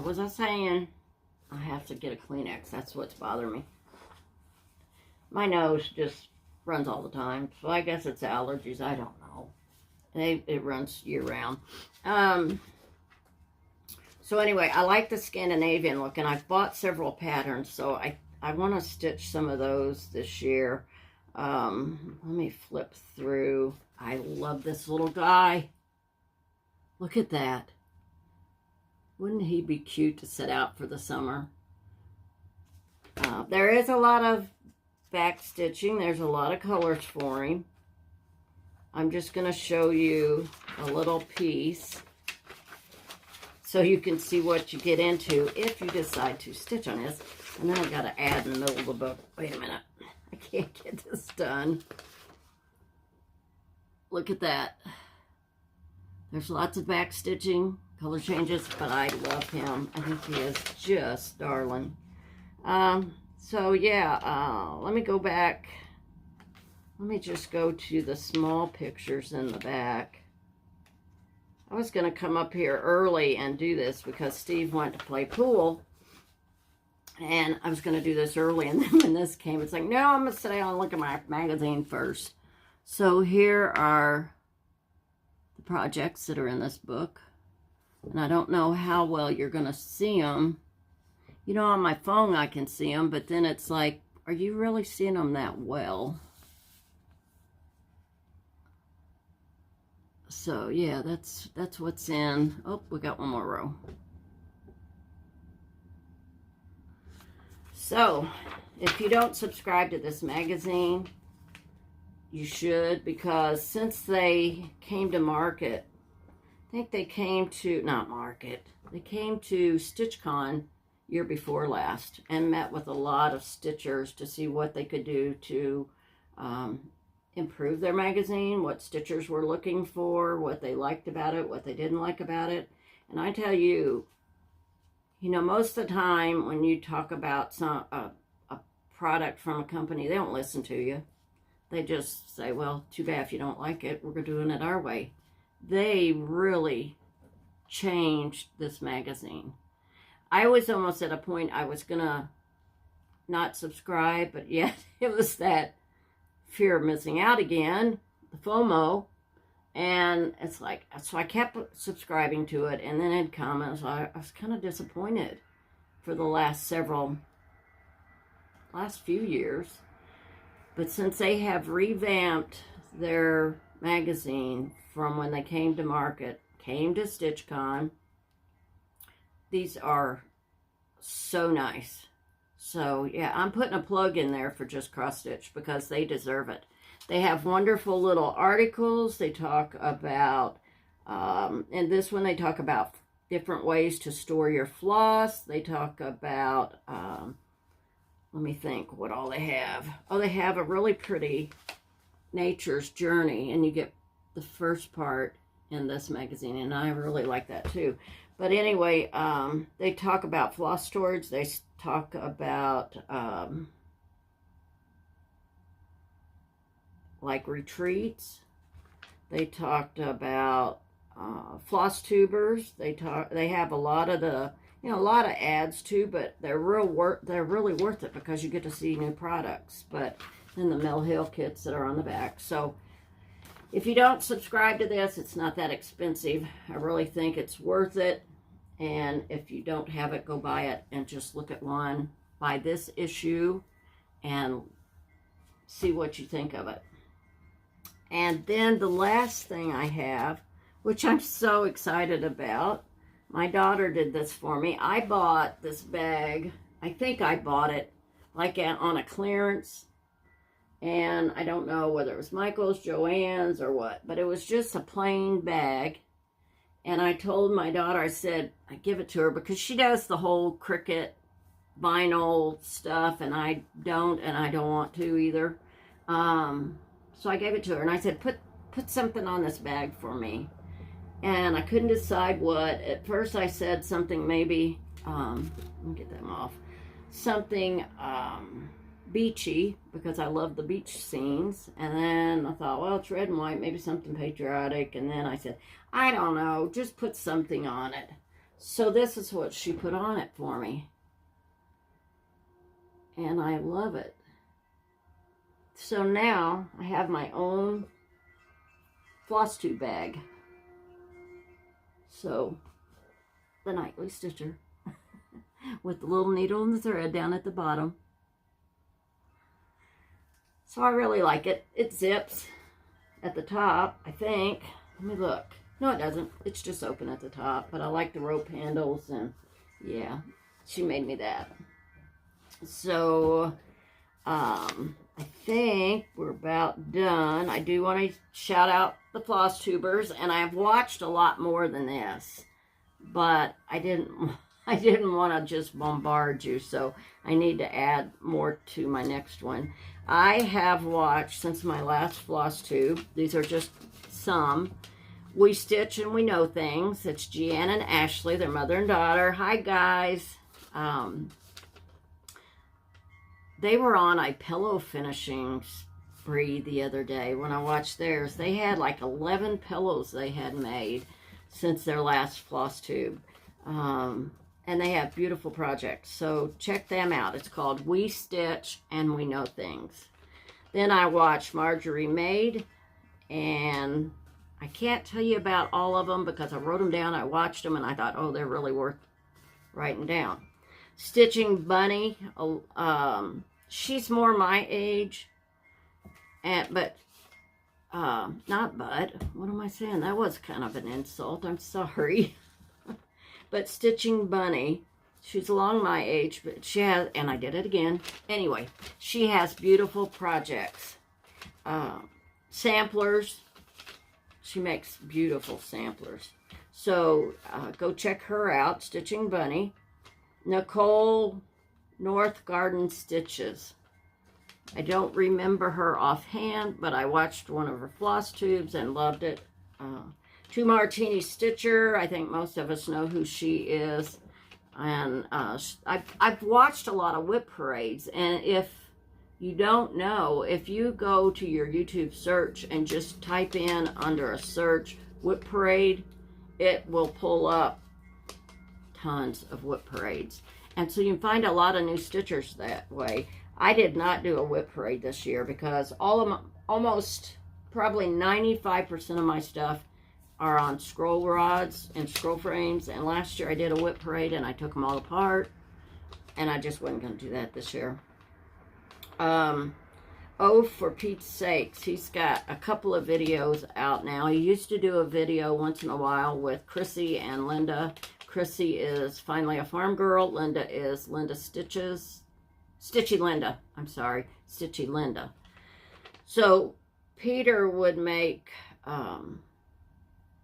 Speaker 1: was I saying? I have to get a Kleenex. That's what's bothering me. My nose just runs all the time. So I guess it's allergies. I don't know. It runs year round. So anyway, I like the Scandinavian look, and I've bought several patterns, so I want to stitch some of those this year. Let me flip through. I love this little guy. Look at that. Wouldn't he be cute to set out for the summer? There is a lot of back stitching. There's a lot of colors for him. I'm just going to show you a little piece so you can see what you get into if you decide to stitch on this. And then I've got to add in the middle of the book. Wait a minute. I can't get this done. Look at that. There's lots of back stitching, color changes, but I love him. I think he is just darling. So yeah, let me go back. Let me just go to the small pictures in the back. I was going to come up here early and do this because Steve went to play pool. And I was going to do this early. And then when this came, it's like, no, I'm going to sit down and look at my magazine first. So here are the projects that are in this book. And I don't know how well you're going to see them. You know, on my phone I can see them. But then it's like, are you really seeing them that well? So yeah, that's what's in. Oh, we got one more row. So if you don't subscribe to this magazine, you should, because since they came to market, I think they came to, not market, they came to StitchCon year before last and met with a lot of stitchers to see what they could do to improve their magazine, what stitchers were looking for, what they liked about it, what they didn't like about it. And I tell you, you know, most of the time when you talk about a product from a company, they don't listen to you. They just say, well, too bad if you don't like it, we're doing it our way. They really changed this magazine. I was almost at a point I was going to not subscribe, but yet it was that fear of missing out again, the FOMO, and it's like, so I kept subscribing to it, and then it'd come, and so I was kind of disappointed for the last few years. But since they have revamped their magazine from when they came to market, came to StitchCon, these are so nice. So yeah, I'm putting a plug in there for Just Cross Stitch because they deserve it. They have wonderful little articles. They talk about, in this one they talk about different ways to store your floss. They talk about, let me think what all they have. Oh, they have a really pretty Nature's Journey, and you get the first part in this magazine, and I really like that too. But anyway, they talk about floss storage. They talk about like retreats. They talked about floss tubers. They have a lot of the, you know, a lot of ads too, but they're really worth it because you get to see new products. But then the Mill Hill kits that are on the back. So if you don't subscribe to this, it's not that expensive. I really think it's worth it. And if you don't have it, go buy it and just look at one. Buy this issue and see what you think of it. And then the last thing I have, which I'm so excited about, my daughter did this for me. I bought this bag. I think I bought it like on a clearance. And I don't know whether it was Michael's, Joann's, or what. But it was just a plain bag. And I told my daughter, I said, I give it to her because she does the whole Cricut vinyl stuff. And I don't want to either. So I gave it to her. And I said, put something on this bag for me. And I couldn't decide what. At first I said something maybe, let me get them off. Something beachy, because I love the beach scenes. And then I thought, well, it's red and white, maybe something patriotic. And then I said, I don't know, just put something on it. So this is what she put on it for me. And I love it. So now I have my own Flosstube bag. So the nightly stitcher with the little needle and the thread down at the bottom. So I really like it. It zips at the top, I think. Let me look. No, it doesn't. It's just open at the top. But I like the rope handles, and yeah, she made me that. So I think we're about done. I do want to shout out the Flosstubers, and I've watched a lot more than this, but I didn't want to just bombard you, so I need to add more to my next one. I have watched since my last Flosstube. These are just some. We Stitch and We Know Things. It's Jeanne and Ashley, their mother and daughter. Hi, guys. They were on a pillow finishing spree the other day when I watched theirs. They had like 11 pillows they had made since their last Flosstube. And they have beautiful projects. So check them out. It's called We Stitch and We Know Things. Then I watched Marjorie Made, and I can't tell you about all of them because I wrote them down. I watched them, and I thought, oh, they're really worth writing down. Stitching Bunny. She's more my age, but what am I saying? That was kind of an insult. I'm sorry. But Stitching Bunny, she's along my age, but she has, and I did it again. Anyway, she has beautiful projects. Samplers. She makes beautiful samplers. So go check her out, Stitching Bunny. Nicole North Garden Stitches. I don't remember her offhand, but I watched one of her Flosstubes and loved it. Two Martini Stitcher. I think most of us know who she is. And I've watched a lot of whip parades. And if you don't know, if you go to your YouTube search and just type in under a search whip parade, it will pull up tons of whip parades. And so you can find a lot of new stitchers that way. I did not do a whip parade this year because almost probably 95% of my stuff are on scroll rods and scroll frames. And last year I did a whip parade and I took them all apart. And I just wasn't going to do that this year. Oh, for Pete's sakes, he's got a couple of videos out now. He used to do a video once in a while with Chrissy and Linda. Chrissy is Finally a Farm Girl. Linda is Linda Stitches. Stitchy Linda. I'm sorry. Stitchy Linda. So Peter would make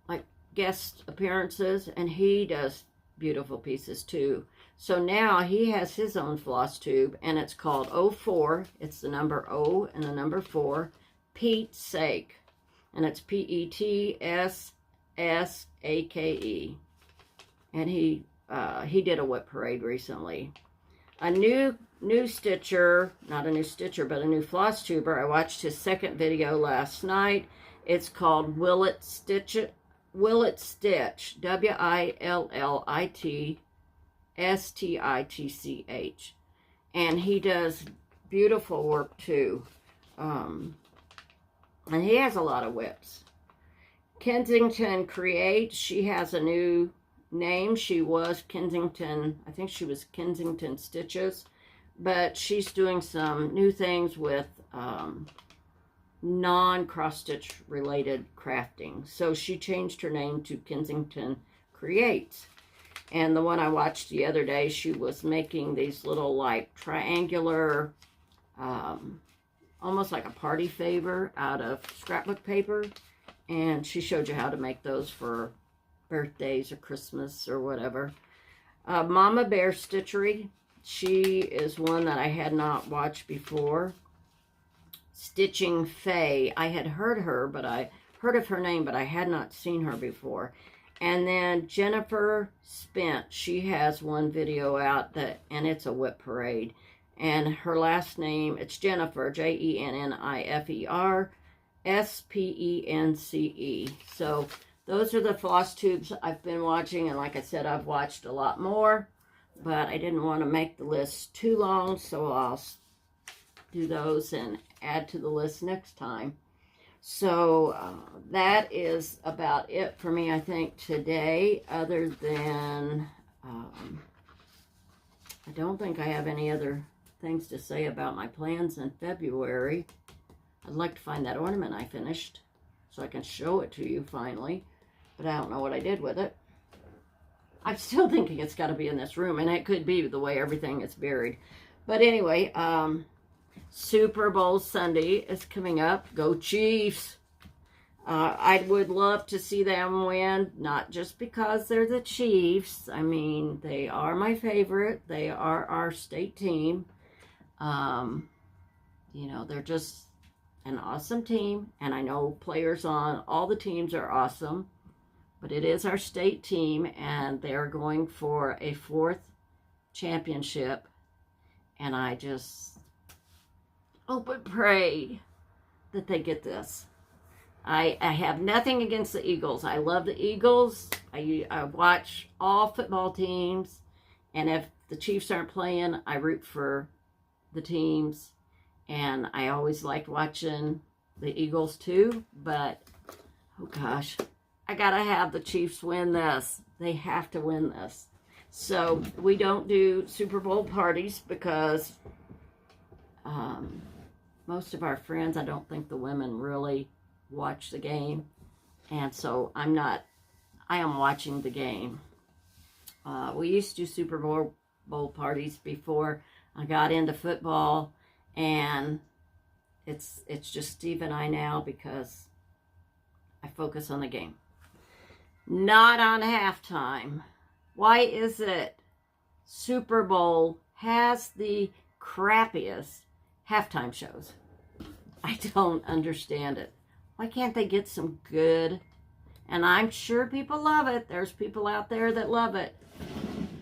Speaker 1: like guest appearances, and he does beautiful pieces too. So now he has his own Flosstube, and it's called 04. It's the number O and the number 4. Pete's Sake. And it's P-E-T-S-S-A-K-E. And he did a whip parade recently. A new stitcher, not a new stitcher, but a new Flosstuber. I watched his second video last night. It's called Will It Stitch? W-I-L-L-I-T S-T-I-T-C-H. And he does beautiful work too. And he has a lot of whips. Kensington Create. She has a new name. She was Kensington, I think she was Kensington Stitches. But she's doing some new things with non-cross-stitch related crafting. So she changed her name to Kensington Creates. And the one I watched the other day, she was making these little like triangular, almost like a party favor out of scrapbook paper. And she showed you how to make those for birthdays or Christmas or whatever. Mama Bear Stitchery. She is one that I had not watched before. Stitching Faye. I had heard her, but I heard of her name, but I had not seen her before. And then Jennifer Spence, she has one video out and it's a whip parade. And her last name, it's Jennifer, Jennifer, S-P-E-N-C-E. So those are the Flosstubes I've been watching. And like I said, I've watched a lot more. But I didn't want to make the list too long, so I'll do those and add to the list next time. So that is about it for me, I think, today, other than I don't think I have any other things to say about my plans in February. I'd like to find that ornament I finished so I can show it to you finally, but I don't know what I did with it. I'm still thinking it's got to be in this room, and it could be the way everything is buried. But anyway, Super Bowl Sunday is coming up. Go Chiefs! I would love to see them win, not just because they're the Chiefs. I mean, they are my favorite. They are our state team. You know, they're just an awesome team, and I know players on all the teams are awesome, but it is our state team, and they're going for a 4th championship, and I just hope and pray that they get this. I have nothing against the Eagles. I love the Eagles. I watch all football teams, and if the Chiefs aren't playing, I root for the teams, and I always liked watching the Eagles too, but oh gosh, I gotta have the Chiefs win this. They have to win this. So we don't do Super Bowl parties because most of our friends, I don't think the women really watch the game, and so I am watching the game. We used to do Super Bowl parties before I got into football, and it's just Steve and I now because I focus on the game, not on halftime. Why is it Super Bowl has the crappiest halftime shows? I don't understand it. Why can't they get some good? And I'm sure people love it. There's people out there that love it.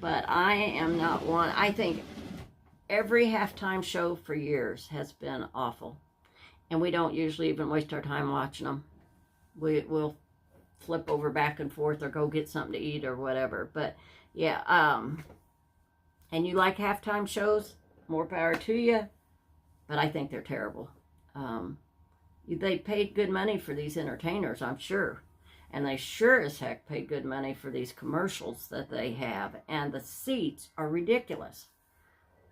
Speaker 1: But I am not one. I think every halftime show for years has been awful. And we don't usually even waste our time watching them. We'll flip over back and forth or go get something to eat or whatever. But yeah, and you like halftime shows, more power to you. But I think they're terrible. They paid good money for these entertainers, I'm sure. And they sure as heck paid good money for these commercials that they have. And the seats are ridiculous.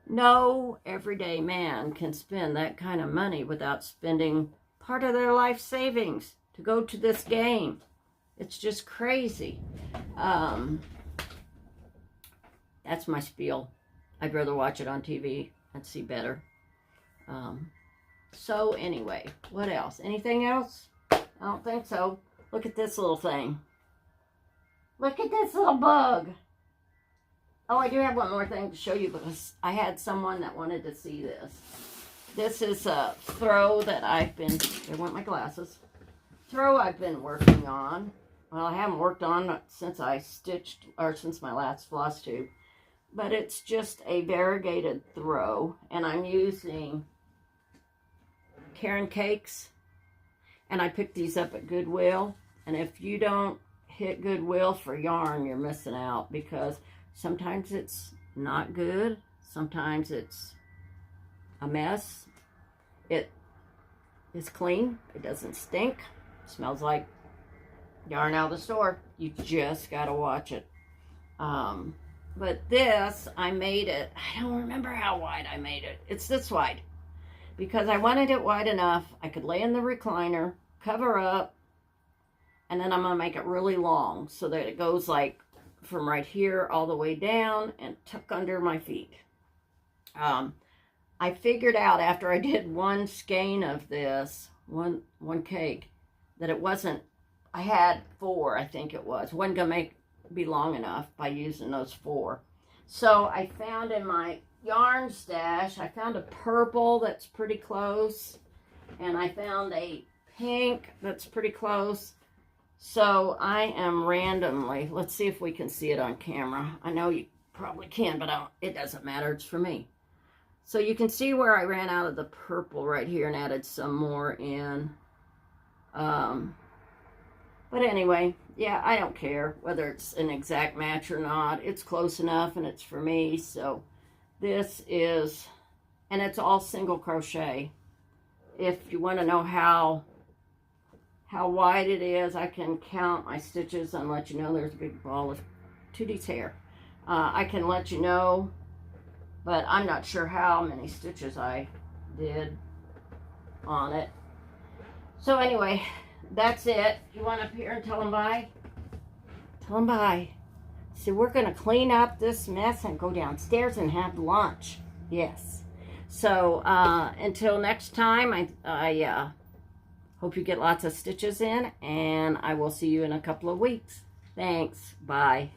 Speaker 1: No everyday man can spend that kind of money without spending part of their life savings to go to this game. It's just crazy. That's my spiel. I'd rather watch it on TV and see better. So anyway, what else? Anything else? I don't think so. Look at this little thing. Look at this little bug. Oh, I do have one more thing to show you because I had someone that wanted to see this. This is a throw that there went my glasses. Throw I've been working on. Well, I haven't worked on it since since my last Flosstube. But it's just a variegated throw, and I'm using Karen Cakes, and I picked these up at Goodwill. And if you don't hit Goodwill for yarn, you're missing out, because sometimes it's not good, sometimes it's a mess. It is clean, it doesn't stink, it smells like yarn out of the store. You just gotta watch it. But this, I made it, I don't remember how wide I made it. It's this wide. Because I wanted it wide enough, I could lay in the recliner, cover up, and then I'm going to make it really long so that it goes like from right here all the way down and tuck under my feet. I figured out after I did one skein of this, one cake, that it wasn't, I had 4, I think it was. Wasn't going to be long enough by using those 4. So I found in my yarn stash, I found a purple that's pretty close, and I found a pink that's pretty close. So I am randomly, let's see if we can see it on camera. I know you probably can, but it doesn't matter, it's for me. So you can see where I ran out of the purple right here and added some more in. But anyway, yeah, I don't care whether it's an exact match or not. It's close enough and it's for me. So this is and it's all single crochet. If you want to know how wide it is, I can count my stitches and let you know. There's a big ball of Tootie's hair. I can let you know, but I'm not sure how many stitches I did on it. So anyway, that's it. You want up here and tell them bye? Tell them bye. So we're going to clean up this mess and go downstairs and have lunch. Yes. So until next time, I hope you get lots of stitches in, and I will see you in a couple of weeks. Thanks. Bye.